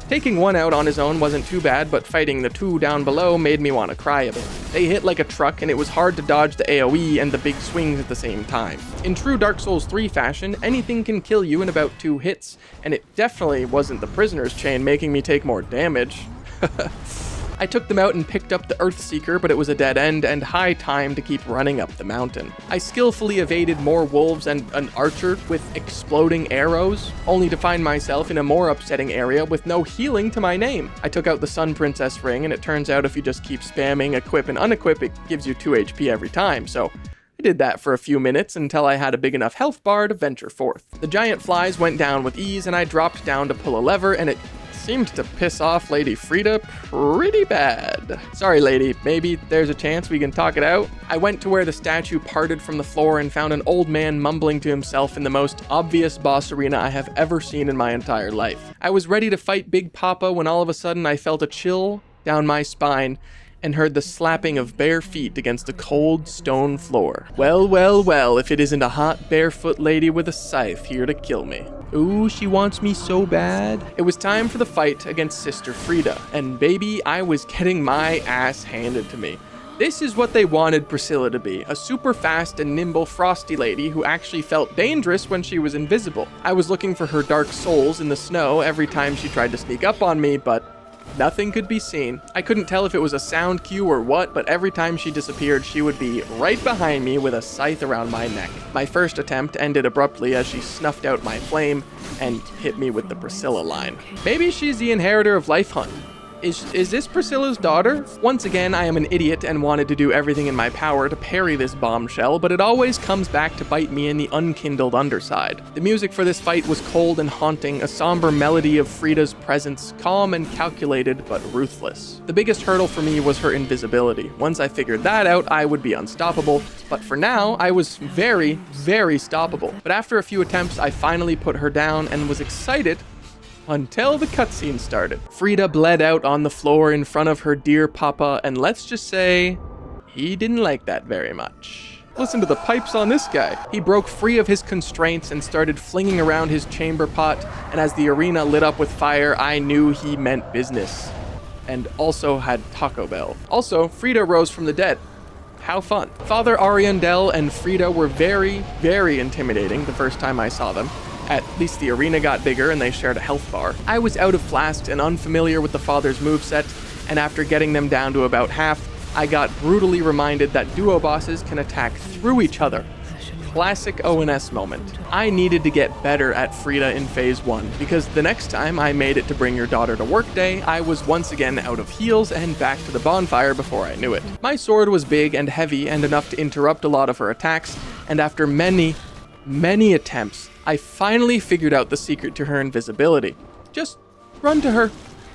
Taking one out on his own wasn't too bad, but fighting the two down below made me want to cry a bit. They hit like a truck, and it was hard to dodge the AoE and the big swings at the same time. In true Dark Souls 3 fashion, anything can kill you in about 2 hits, and it definitely wasn't the prisoner's chain making me take more damage. I took them out and picked up the Earthseeker, but it was a dead end and high time to keep running up the mountain. I skillfully evaded more wolves and an archer with exploding arrows, only to find myself in a more upsetting area with no healing to my name. I took out the Sun Princess ring, and it turns out if you just keep spamming equip and unequip, it gives you 2 HP every time, so I did that for a few minutes until I had a big enough health bar to venture forth. The giant flies went down with ease, and I dropped down to pull a lever, and it seemed to piss off Lady Frida pretty bad. Sorry lady, maybe there's a chance we can talk it out? I went to where the statue parted from the floor and found an old man mumbling to himself in the most obvious boss arena I have ever seen in my entire life. I was ready to fight Big Papa when all of a sudden I felt a chill down my spine and heard the slapping of bare feet against a cold stone floor. Well, well, well, if it isn't a hot barefoot lady with a scythe here to kill me. Ooh, she wants me so bad. It was time for the fight against Sister Frida, and baby, I was getting my ass handed to me. This is what they wanted Priscilla to be, a super fast and nimble frosty lady who actually felt dangerous when she was invisible. I was looking for her dark souls in the snow every time she tried to sneak up on me, but nothing could be seen. I couldn't tell if it was a sound cue or what, but every time she disappeared, she would be right behind me with a scythe around my neck. My first attempt ended abruptly as she snuffed out my flame and hit me with the Priscilla line. Maybe she's the inheritor of Life Hunt. Is this Priscilla's daughter? Once again, I am an idiot and wanted to do everything in my power to parry this bombshell, but it always comes back to bite me in the unkindled underside. The music for this fight was cold and haunting, a somber melody of Frida's presence, calm and calculated, but ruthless. The biggest hurdle for me was her invisibility. Once I figured that out, I would be unstoppable, but for now, I was very, very stoppable. But after a few attempts, I finally put her down and was excited until the cutscene started. Frida bled out on the floor in front of her dear papa, and let's just say, he didn't like that very much. Listen to the pipes on this guy. He broke free of his constraints and started flinging around his chamber pot, and as the arena lit up with fire, I knew he meant business. And also had Taco Bell. Also, Frida rose from the dead. How fun. Father Ariandel and Frida were very, very intimidating the first time I saw them. At least the arena got bigger and they shared a health bar. I was out of flasks and unfamiliar with the father's moveset, and after getting them down to about half, I got brutally reminded that duo bosses can attack through each other. classic ONS moment. I needed to get better at Frida in Phase 1, because the next time I made it to bring your daughter to work day, I was once again out of heals and back to the bonfire before I knew it. My sword was big and heavy and enough to interrupt a lot of her attacks, and after many attempts, I finally figured out the secret to her invisibility. Just run to her.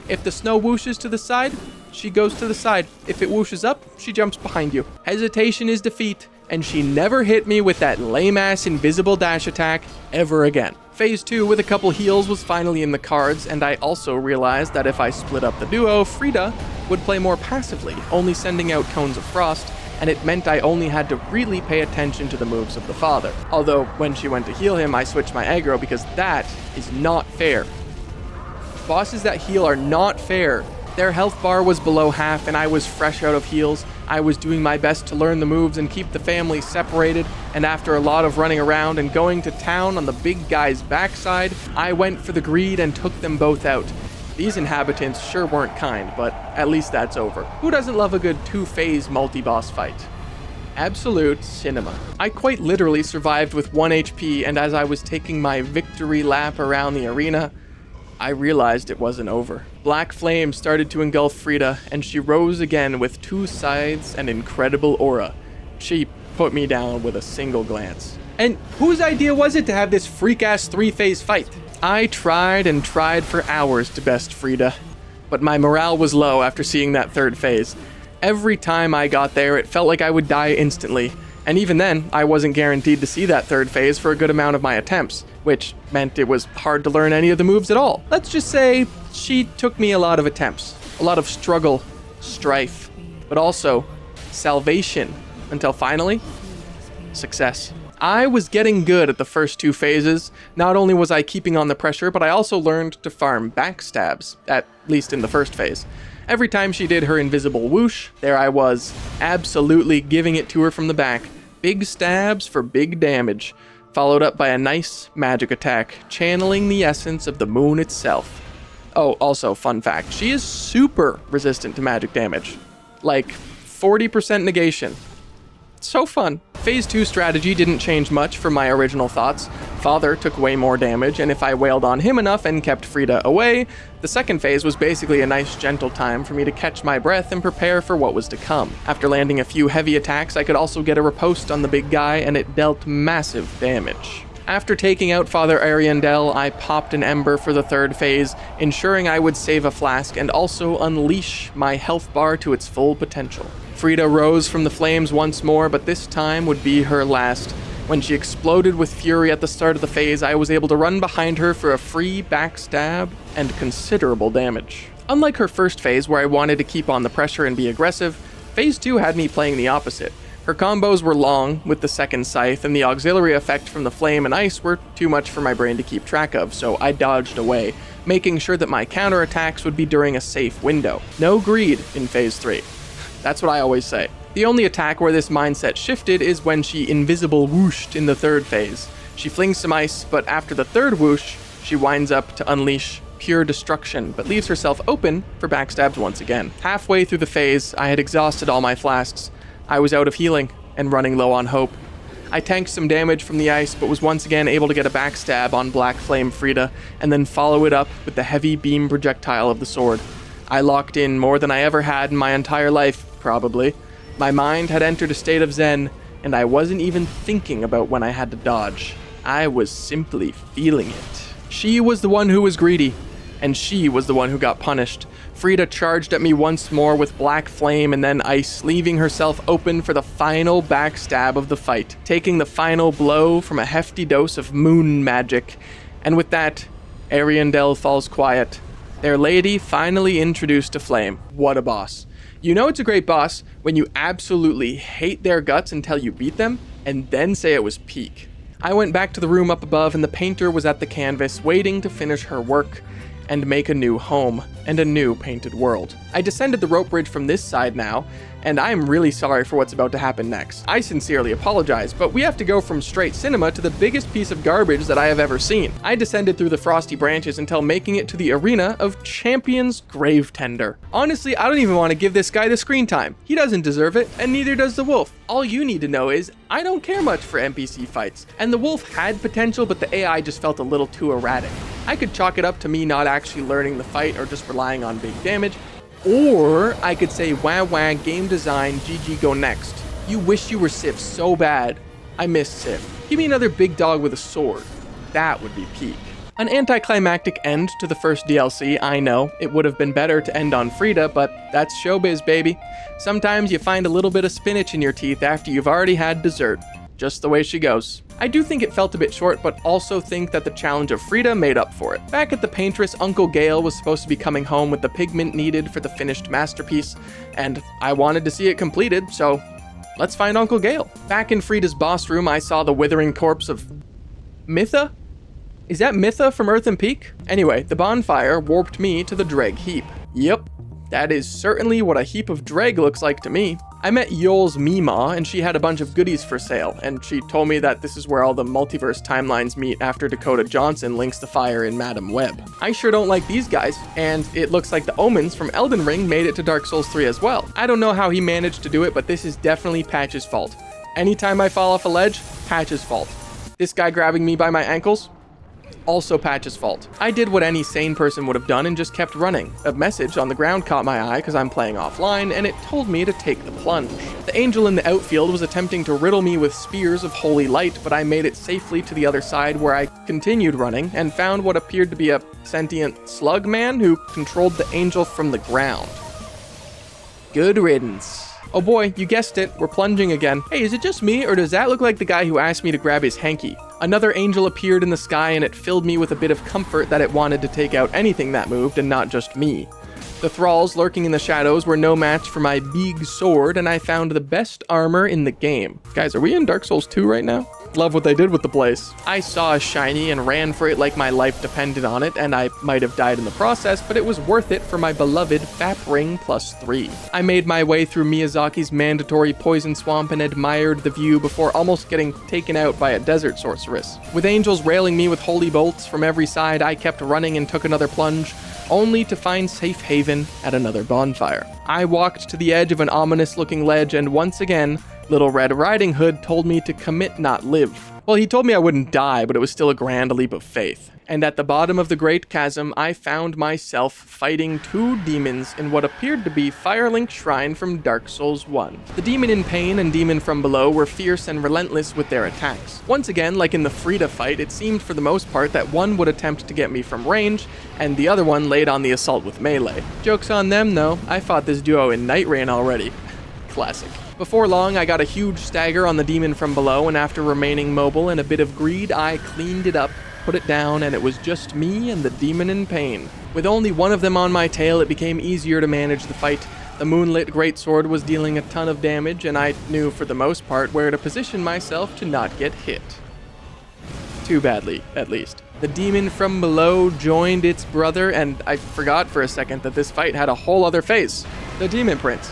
If the snow whooshes to the side, she goes to the side. If it whooshes up, she jumps behind you. Hesitation is defeat, and she never hit me with that lame-ass invisible dash attack ever again. Phase 2 with a couple heals was finally in the cards, and I also realized that if I split up the duo, Frida would play more passively, only sending out cones of frost, and it meant I only had to really pay attention to the moves of the father. Although, when she went to heal him, I switched my aggro because that is not fair. Bosses that heal are not fair. Their health bar was below half and I was fresh out of heals. I was doing my best to learn the moves and keep the family separated, and after a lot of running around and going to town on the big guy's backside, I went for the greed and took them both out. These inhabitants sure weren't kind, but at least that's over. Who doesn't love a good two-phase multi-boss fight? Absolute cinema. I quite literally survived with 1 HP, and as I was taking my victory lap around the arena, I realized it wasn't over. Black flame started to engulf Frida, and she rose again with 2 sides and incredible aura. She put me down with a single glance. And whose idea was it to have this freak-ass 3-phase fight? I tried and tried for hours to best Frida, but my morale was low after seeing that 3rd phase. Every time I got there, it felt like I would die instantly. And even then, I wasn't guaranteed to see that 3rd phase for a good amount of my attempts, which meant it was hard to learn any of the moves at all. Let's just say she took me a lot of attempts, a lot of struggle, strife, but also salvation, until finally, success. I was getting good at the first 2 phases. Not only was I keeping on the pressure, but I also learned to farm backstabs, at least in the 1st phase. Every time she did her invisible whoosh, there I was, absolutely giving it to her from the back. Big stabs for big damage, followed up by a nice magic attack, channeling the essence of the moon itself. Oh, also, fun fact, she is super resistant to magic damage. Like, 40% negation. So fun. Phase 2 strategy didn't change much from my original thoughts. Father took way more damage, and if I wailed on him enough and kept Frida away, the 2nd phase was basically a nice gentle time for me to catch my breath and prepare for what was to come. After landing a few heavy attacks, I could also get a riposte on the big guy, and it dealt massive damage. After taking out Father Ariandel, I popped an ember for the 3rd phase, ensuring I would save a flask and also unleash my health bar to its full potential. Frida rose from the flames once more, but this time would be her last. When she exploded with fury at the start of the phase, I was able to run behind her for a free backstab and considerable damage. Unlike her 1st phase, where I wanted to keep on the pressure and be aggressive, Phase 2 had me playing the opposite. Her combos were long, with the 2nd scythe, and the auxiliary effect from the flame and ice were too much for my brain to keep track of, so I dodged away, making sure that my counterattacks would be during a safe window. No greed in Phase 3. That's what I always say. The only attack where this mindset shifted is when she invisible whooshed in the 3rd phase. She flings some ice, but after the 3rd whoosh, she winds up to unleash pure destruction, but leaves herself open for backstabs once again. Halfway through the phase, I had exhausted all my flasks. I was out of healing and running low on hope. I tanked some damage from the ice, but was once again able to get a backstab on Black Flame Frida, and then follow it up with the heavy beam projectile of the sword. I locked in more than I ever had in my entire life, probably. My mind had entered a state of zen, and I wasn't even thinking about when I had to dodge. I was simply feeling it. She was the one who was greedy, and she was the one who got punished. Frida charged at me once more with black flame and then ice, leaving herself open for the final backstab of the fight, taking the final blow from a hefty dose of moon magic. And with that, Ariandel falls quiet. Their lady finally introduced to Flame. What a boss. You know it's a great boss when you absolutely hate their guts until you beat them, and then say it was peak. I went back to the room up above, and the painter was at the canvas, waiting to finish her work and make a new home. and a new painted world. I descended the rope bridge from this side now, and I'm really sorry for what's about to happen next. I sincerely apologize, but we have to go from straight cinema to the biggest piece of garbage that I have ever seen. I descended through the frosty branches until making it to the arena of Champion's Gravetender. Honestly, I don't even want to give this guy the screen time. He doesn't deserve it, and neither does the wolf. All you need to know is, I don't care much for NPC fights, and the wolf had potential, but the AI just felt a little too erratic. I could chalk it up to me not actually learning the fight or just relying on big damage, or I could say wah wah game design GG go next. You wish you were Sif so bad. I miss Sif. Give me another big dog with a sword. That would be peak. An anticlimactic end to the first DLC, I know. It would have been better to end on Frida, but that's showbiz, baby. Sometimes you find a little bit of spinach in your teeth after you've already had dessert. Just the way she goes. I do think it felt a bit short, but also think that the challenge of Frida made up for it. Back at the paintress, Uncle Gale was supposed to be coming home with the pigment needed for the finished masterpiece, and I wanted to see it completed, so let's find Uncle Gale. Back in Frida's boss room, I saw the withering corpse of Mytha? Is that Mytha from Earthen Peak? Anyway, the bonfire warped me to the Dreg heap. Yep, that is certainly what a heap of Dreg looks like to me. I met Yoel's Meemaw, and she had a bunch of goodies for sale, and she told me that this is where all the multiverse timelines meet after Dakota Johnson links the fire in Madam Web. I sure don't like these guys, and it looks like the omens from Elden Ring made it to Dark Souls 3 as well. I don't know how he managed to do it, but this is definitely Patch's fault. Anytime I fall off a ledge, Patch's fault. This guy grabbing me by my ankles? Also Patch's fault. I did what any sane person would have done and just kept running. A message on the ground caught my eye because I'm playing offline, and it told me to take the plunge. The angel in the outfield was attempting to riddle me with spears of holy light, but I made it safely to the other side where I continued running and found what appeared to be a sentient slug man who controlled the angel from the ground. Good riddance. Oh boy, you guessed it, we're plunging again. Hey, is it just me, or does that look like the guy who asked me to grab his hanky? Another angel appeared in the sky, and it filled me with a bit of comfort that it wanted to take out anything that moved and not just me. The thralls lurking in the shadows were no match for my big sword, and I found the best armor in the game. Guys, are we in Dark Souls 2 right now? Love what they did with the place. I saw a shiny and ran for it like my life depended on it, and I might have died in the process, but it was worth it for my beloved FAP Ring +3. I made my way through Miyazaki's mandatory poison swamp and admired the view before almost getting taken out by a desert sorceress. With angels railing me with holy bolts from every side, I kept running and took another plunge, only to find safe haven at another bonfire. I walked to the edge of an ominous-looking ledge, and once again, Little Red Riding Hood told me to commit, not live. Well, he told me I wouldn't die, but it was still a grand leap of faith. And at the bottom of the Great Chasm, I found myself fighting two demons in what appeared to be Firelink Shrine from Dark Souls 1. The Demon in Pain and Demon from Below were fierce and relentless with their attacks. Once again, like in the Frida fight, it seemed for the most part that one would attempt to get me from range, and the other one laid on the assault with melee. Joke's on them though, I fought this duo in Night Rain already. Classic. Before long, I got a huge stagger on the Demon from Below, and after remaining mobile and a bit of greed, I cleaned it up, put it down, and it was just me and the Demon in Pain. With only one of them on my tail, it became easier to manage the fight. The moonlit greatsword was dealing a ton of damage, and I knew for the most part where to position myself to not get hit. Too badly, at least. The Demon from Below joined its brother, and I forgot for a second that this fight had a whole other face. The Demon Prince.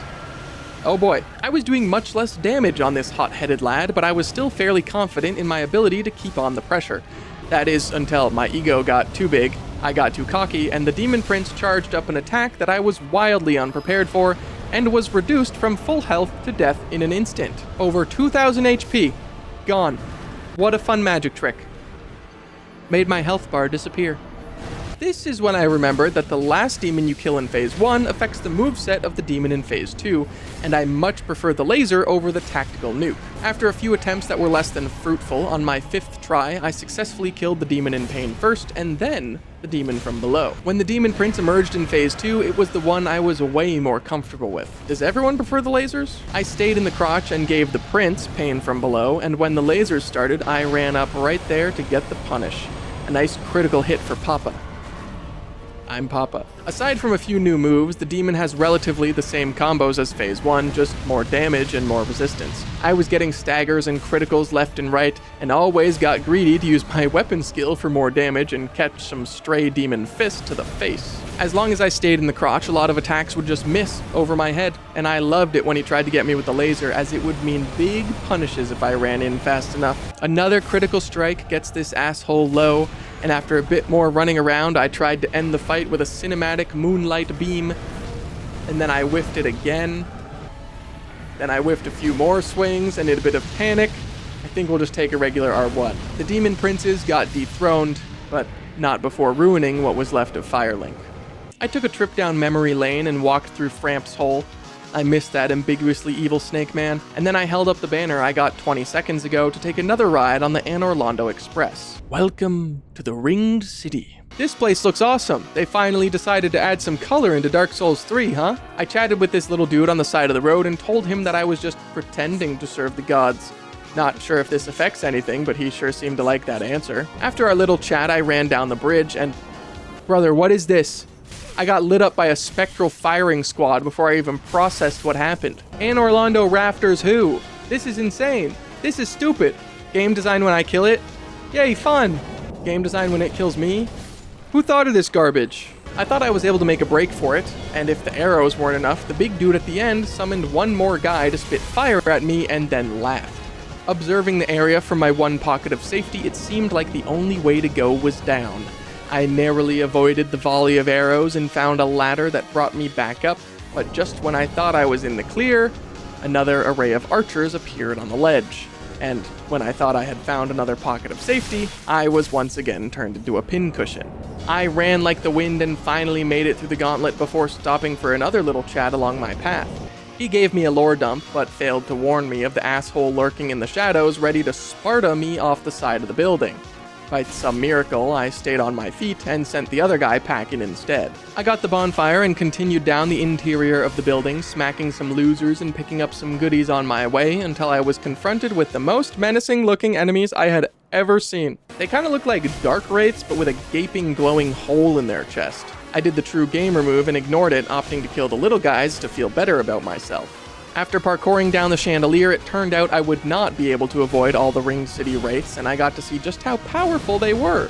Oh boy, I was doing much less damage on this hot-headed lad, but I was still fairly confident in my ability to keep on the pressure. That is, until my ego got too big, I got too cocky, and the Demon Prince charged up an attack that I was wildly unprepared for, and was reduced from full health to death in an instant. Over 2,000 HP. Gone. What a fun magic trick. Made my health bar disappear. This is when I remembered that the last demon you kill in Phase 1 affects the moveset of the demon in Phase 2, and I much prefer the laser over the tactical nuke. After a few attempts that were less than fruitful, on my 5th try, I successfully killed the Demon in Pain first, and then the Demon from Below. When the Demon Prince emerged in Phase 2, it was the one I was way more comfortable with. Does everyone prefer the lasers? I stayed in the crotch and gave the Prince Pain from Below, and when the lasers started, I ran up right there to get the punish. A nice critical hit for Papa. I'm Papa. Aside from a few new moves, the demon has relatively the same combos as Phase 1, just more damage and more resistance. I was getting staggers and criticals left and right, and always got greedy to use my weapon skill for more damage and catch some stray demon fist to the face. As long as I stayed in the crotch, a lot of attacks would just miss over my head, and I loved it when he tried to get me with the laser, as it would mean big punishes if I ran in fast enough. Another critical strike gets this asshole low, and after a bit more running around, I tried to end the fight with a cinematic moonlight beam, and then I whiffed it again. Then I whiffed a few more swings, and in a bit of panic, I think we'll just take a regular R1. The demon princes got dethroned, but not before ruining what was left of Firelink. I took a trip down memory lane and walked through Framp's Hole. I missed that ambiguously evil Snake Man, and then I held up the banner I got 20 seconds ago to take another ride on the Anor Londo Express. Welcome to the Ringed City. This place looks awesome. They finally decided to add some color into Dark Souls 3, huh? I chatted with this little dude on the side of the road and told him that I was just pretending to serve the gods. Not sure if this affects anything, but he sure seemed to like that answer. After our little chat, I ran down the bridge and... Brother, what is this? I got lit up by a spectral firing squad before I even processed what happened. Anor Londo Rafters who? This is insane. This is stupid. Game design when I kill it? Yay, fun. Game design when it kills me? Who thought of this garbage? I thought I was able to make a break for it, and if the arrows weren't enough, the big dude at the end summoned one more guy to spit fire at me and then laughed. Observing the area from my one pocket of safety, it seemed like the only way to go was down. I narrowly avoided the volley of arrows and found a ladder that brought me back up, but just when I thought I was in the clear, another array of archers appeared on the ledge. And when I thought I had found another pocket of safety, I was once again turned into a pincushion. I ran like the wind and finally made it through the gauntlet before stopping for another little chat along my path. He gave me a lore dump, but failed to warn me of the asshole lurking in the shadows ready to Sparta me off the side of the building. By some miracle, I stayed on my feet and sent the other guy packing instead. I got the bonfire and continued down the interior of the building, smacking some losers and picking up some goodies on my way until I was confronted with the most menacing looking enemies I had ever seen. They kind of looked like dark wraiths, but with a gaping glowing hole in their chest. I did the true gamer move and ignored it, opting to kill the little guys to feel better about myself. After parkouring down the chandelier, it turned out I would not be able to avoid all the Ringed City wraiths, and I got to see just how powerful they were.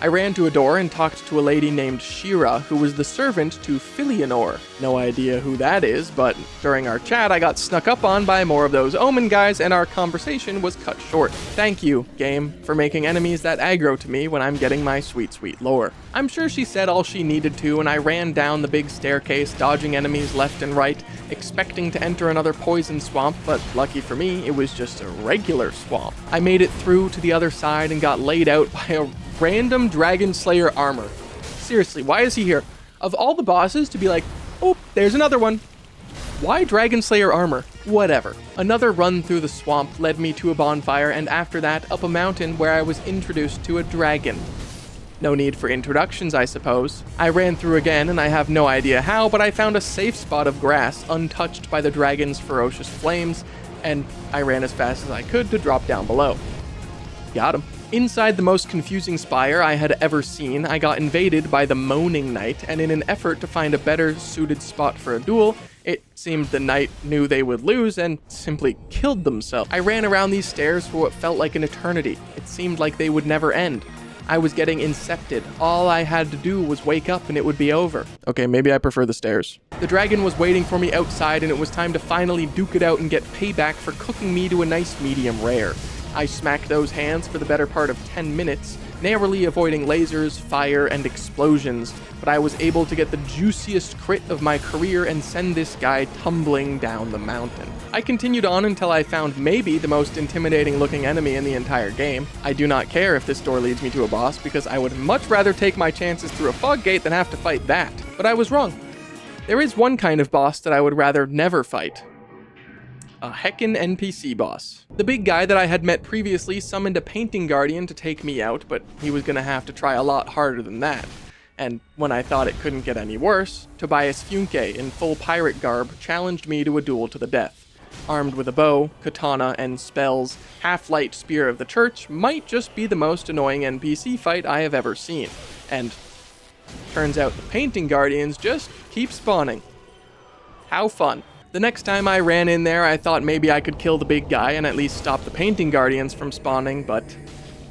I ran to a door and talked to a lady named Shira, who was the servant to Filianor. No idea who that is, but during our chat I got snuck up on by more of those Omen guys and our conversation was cut short. Thank you, game, for making enemies that aggro to me when I'm getting my sweet, sweet lore. I'm sure she said all she needed to, and I ran down the big staircase, dodging enemies left and right, expecting to enter another poison swamp, but lucky for me, it was just a regular swamp. I made it through to the other side and got laid out by a random Dragon Slayer armor. Seriously, why is he here? Of all the bosses to be like, oh, there's another one. Why Dragon Slayer armor? Whatever. Another run through the swamp led me to a bonfire, and after that, up a mountain where I was introduced to a dragon. No need for introductions, I suppose. I ran through again, and I have no idea how, but I found a safe spot of grass, untouched by the dragon's ferocious flames, and I ran as fast as I could to drop down below. Got him. Inside the most confusing spire I had ever seen, I got invaded by the Moaning Knight, and in an effort to find a better suited spot for a duel, it seemed the knight knew they would lose and simply killed themselves. I ran around these stairs for what felt like an eternity. It seemed like they would never end. I was getting incepted. All I had to do was wake up and it would be over. Okay, maybe I prefer the stairs. The dragon was waiting for me outside, and it was time to finally duke it out and get payback for cooking me to a nice medium rare. I smacked those hands for the better part of 10 minutes, narrowly avoiding lasers, fire, and explosions, but I was able to get the juiciest crit of my career and send this guy tumbling down the mountain. I continued on until I found maybe the most intimidating looking enemy in the entire game. I do not care if this door leads me to a boss, because I would much rather take my chances through a fog gate than have to fight that. But I was wrong. There is one kind of boss that I would rather never fight. A heckin' NPC boss. The big guy that I had met previously summoned a painting guardian to take me out, but he was gonna have to try a lot harder than that. And when I thought it couldn't get any worse, Tobias Funke in full pirate garb challenged me to a duel to the death. Armed with a bow, katana, and spells, Half-Light Spear of the Church might just be the most annoying NPC fight I have ever seen. And Turns out the painting guardians just keep spawning. How fun. The next time I ran in there, I thought maybe I could kill the big guy and at least stop the painting guardians from spawning, but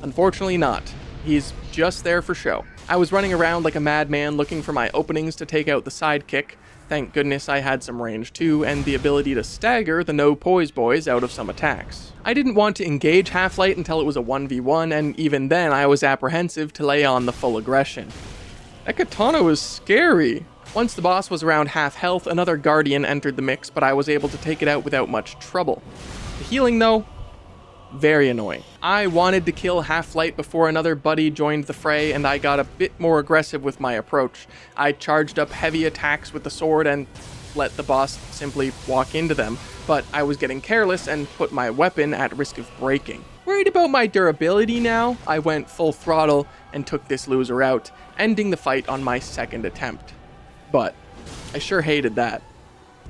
unfortunately not. He's just there for show. I was running around like a madman looking for my openings to take out the sidekick. Thank goodness I had some range too, and the ability to stagger the no poise boys out of some attacks. I didn't want to engage Half-Light until it was a 1v1, and even then I was apprehensive to lay on the full aggression. That katana was scary. Once the boss was around half health, another guardian entered the mix, but I was able to take it out without much trouble. The healing though, very annoying. I wanted to kill Half-Light before another buddy joined the fray, and I got a bit more aggressive with my approach. I charged up heavy attacks with the sword and let the boss simply walk into them, but I was getting careless and put my weapon at risk of breaking. Worried about my durability now, I went full throttle and took this loser out, ending the fight on my second attempt. But I sure hated that.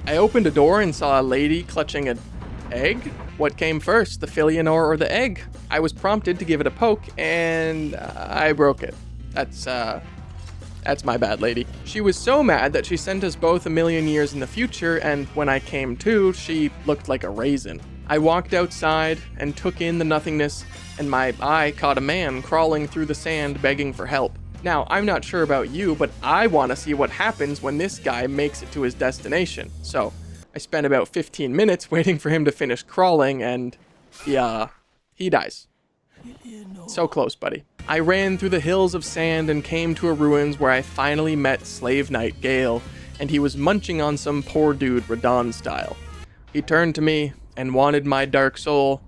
I opened a door and saw a lady clutching an egg? What came first, the Filianor or the egg? I was prompted to give it a poke, and I broke it. That's my bad, lady. She was so mad that she sent us both a million years in the future, and when I came to, she looked like a raisin. I walked outside and took in the nothingness, and my eye caught a man crawling through the sand begging for help. Now, I'm not sure about you, but I want to see what happens when this guy makes it to his destination. So, I spent about 15 minutes waiting for him to finish crawling, and he dies. So close, buddy. I ran through the hills of sand and came to a ruins where I finally met Slave Knight Gale, and he was munching on some poor dude Radon style. He turned to me and wanted my dark soul,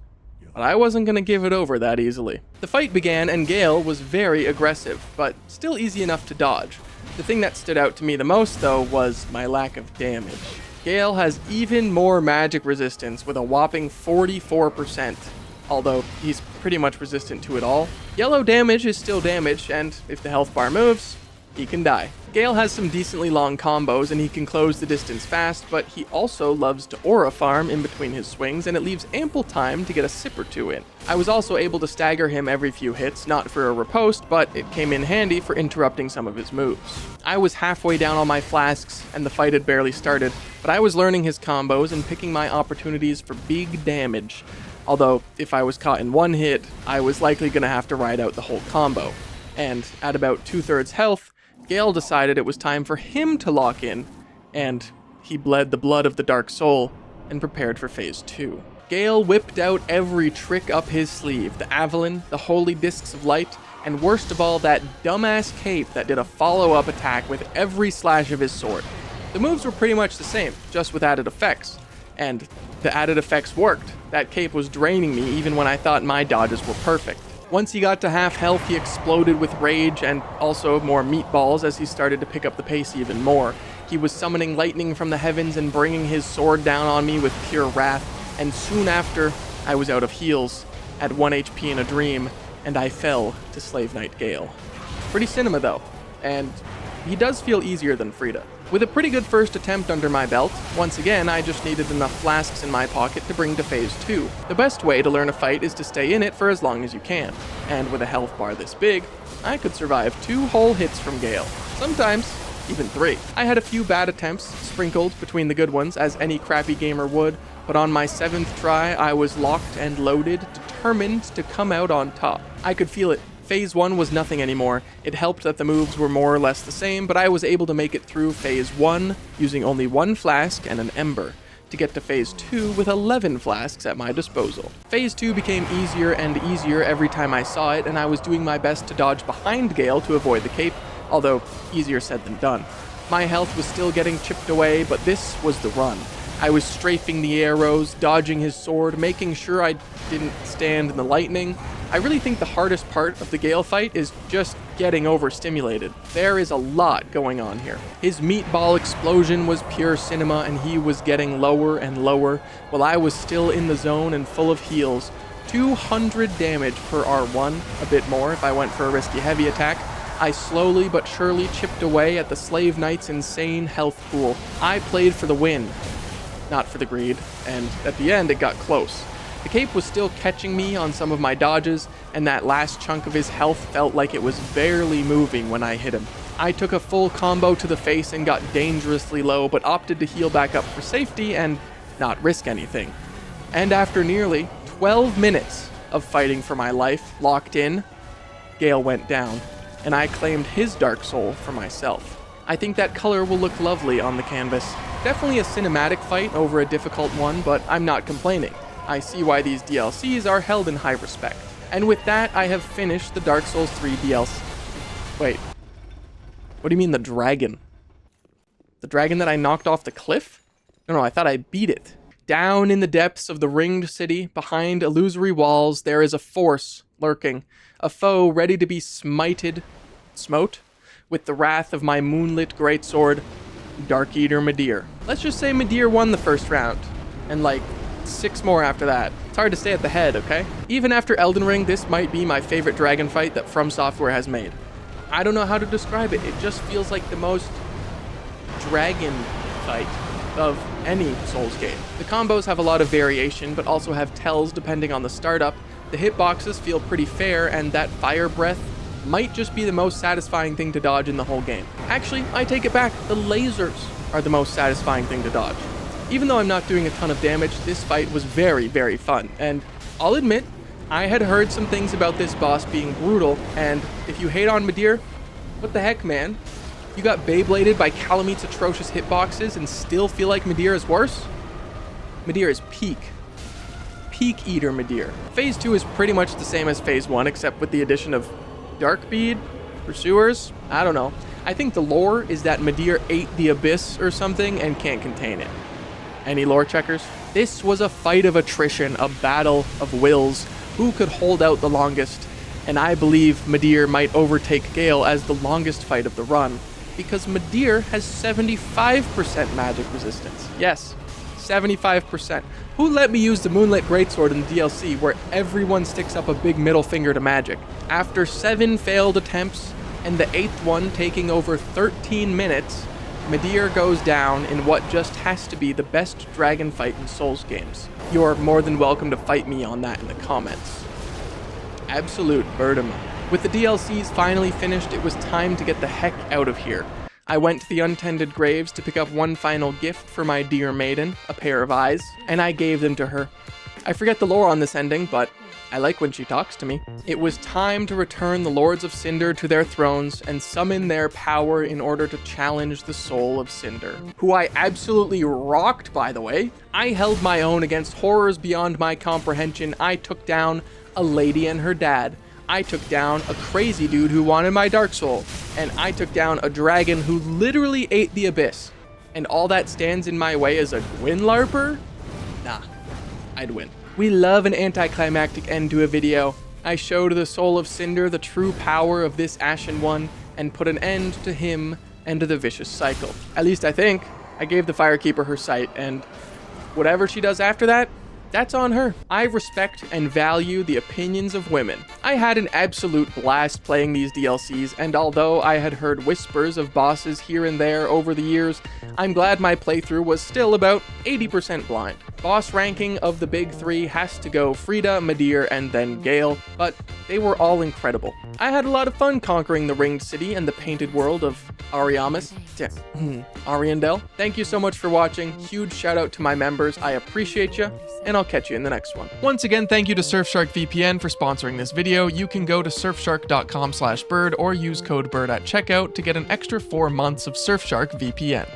but I wasn't going to give it over that easily. The fight began and Gale was very aggressive, but still easy enough to dodge. The thing that stood out to me the most though was my lack of damage. Gale has even more magic resistance with a whopping 44%, although he's pretty much resistant to it all. Yellow damage is still damage, and if the health bar moves, he can die. Gale has some decently long combos and he can close the distance fast, but he also loves to aura farm in between his swings, and it leaves ample time to get a sip or two in. I was also able to stagger him every few hits, not for a riposte, but it came in handy for interrupting some of his moves. I was halfway down on my flasks and the fight had barely started, but I was learning his combos and picking my opportunities for big damage. Although, if I was caught in one hit, I was likely going to have to ride out the whole combo. And at about 2/3 health, Gale decided it was time for him to lock in, and he bled the blood of the Dark Soul and prepared for Phase 2. Gale whipped out every trick up his sleeve, the Avalon, the Holy Discs of Light, and worst of all, that dumbass cape that did a follow-up attack with every slash of his sword. The moves were pretty much the same, just with added effects, and the added effects worked. That cape was draining me even when I thought my dodges were perfect. Once he got to half health, he exploded with rage and also more meatballs as he started to pick up the pace even more. He was summoning lightning from the heavens and bringing his sword down on me with pure wrath, and soon after, I was out of heals, at 1 HP in a dream, and I fell to Slave Knight Gale. Pretty cinema though, and he does feel easier than Frida. With a pretty good first attempt under my belt, once again I just needed enough flasks in my pocket to bring to Phase 2. The best way to learn a fight is to stay in it for as long as you can, and with a health bar this big, I could survive 2 whole hits from Gale. Sometimes, even 3. I had a few bad attempts sprinkled between the good ones, as any crappy gamer would, but on my 7th try I was locked and loaded, determined to come out on top. I could feel it. Phase 1 was nothing anymore. It helped that the moves were more or less the same, but I was able to make it through Phase 1 using only 1 flask and an ember, to get to Phase 2 with 11 flasks at my disposal. Phase 2 became easier and easier every time I saw it, and I was doing my best to dodge behind Gale to avoid the cape, although easier said than done. My health was still getting chipped away, but this was the run. I was strafing the arrows, dodging his sword, making sure I didn't stand in the lightning. I really think the hardest part of the Gale fight is just getting overstimulated. There is a lot going on here. His meatball explosion was pure cinema, and he was getting lower and lower, while I was still in the zone and full of heals. 200 damage per R1, a bit more if I went for a risky heavy attack. I slowly but surely chipped away at the Slave Knight's insane health pool. I played for the win, not for the greed, and at the end it got close. The cape was still catching me on some of my dodges, and that last chunk of his health felt like it was barely moving when I hit him. I took a full combo to the face and got dangerously low, but opted to heal back up for safety and not risk anything. And after nearly 12 minutes of fighting for my life, locked in, Gale went down, and I claimed his Dark Soul for myself. I think that color will look lovely on the canvas. Definitely a cinematic fight over a difficult one, but I'm not complaining. I see why these DLCs are held in high respect. And with that, I have finished the Dark Souls 3 DLC. Wait. What do you mean the dragon? The dragon that I knocked off the cliff? No, I thought I beat it. Down in the depths of the ringed city, behind illusory walls, there is a force lurking. A foe ready to be smote, with the wrath of my moonlit greatsword, Dark Eater Midir. Let's just say Midir won the first round, and like 6 more after that. It's hard to stay at the head, okay? Even after Elden Ring, this might be my favorite dragon fight that From Software has made. I don't know how to describe it. It just feels like the most dragon fight of any Souls game. The combos have a lot of variation, but also have tells depending on the startup. The hitboxes feel pretty fair, and that fire breath might just be the most satisfying thing to dodge in the whole game. Actually, I take it back. The lasers are the most satisfying thing to dodge. Even though I'm not doing a ton of damage, this fight was very, very fun, and I'll admit, I had heard some things about this boss being brutal, and if you hate on Midir, what the heck, man? You got Beybladed by Calamit's atrocious hitboxes and still feel like Midir is worse? Midir is peak Eater Midir. Phase 2 is pretty much the same as Phase 1, except with the addition of Darkbead, Pursuers, I don't know. I think the lore is that Midir ate the Abyss or something and can't contain it. Any lore checkers? This was a fight of attrition, a battle of wills. Who could hold out the longest? And I believe Midir might overtake Gale as the longest fight of the run, because Midir has 75% magic resistance. Yes, 75%. Who let me use the Moonlit Greatsword in the DLC where everyone sticks up a big middle finger to magic? After 7 failed attempts, and the 8th one taking over 13 minutes, Midir goes down in what just has to be the best dragon fight in Souls games. You're more than welcome to fight me on that in the comments. Absolute birdom. With the DLCs finally finished, it was time to get the heck out of here. I went to the untended graves to pick up one final gift for my dear maiden, a pair of eyes, and I gave them to her. I forget the lore on this ending, but I like when she talks to me. It was time to return the Lords of Cinder to their thrones and summon their power in order to challenge the Soul of Cinder, who I absolutely rocked, by the way. I held my own against horrors beyond my comprehension. I took down a lady and her dad. I took down a crazy dude who wanted my Dark Soul, and I took down a dragon who literally ate the Abyss. And all that stands in my way as a Gwyn LARPer? Nah, I'd win. We love an anticlimactic end to a video. I showed the Soul of Cinder the true power of this Ashen One, and put an end to him and to the vicious cycle. At least I think. I gave the Firekeeper her sight, and whatever she does after that, that's on her. I respect and value the opinions of women. I had an absolute blast playing these DLCs, and although I had heard whispers of bosses here and there over the years, I'm glad my playthrough was still about 80% blind. Boss ranking of the big 3 has to go Frida, Midir, and then Gale, but they were all incredible. I had a lot of fun conquering the Ringed City and the painted world of Ariandel. Thank you so much for watching. Huge shout out to my members. I appreciate you, and I'll catch you in the next one. Once again, thank you to Surfshark VPN for sponsoring this video. You can go to surfshark.com/bird or use code BIRD at checkout to get an extra 4 months of Surfshark VPN.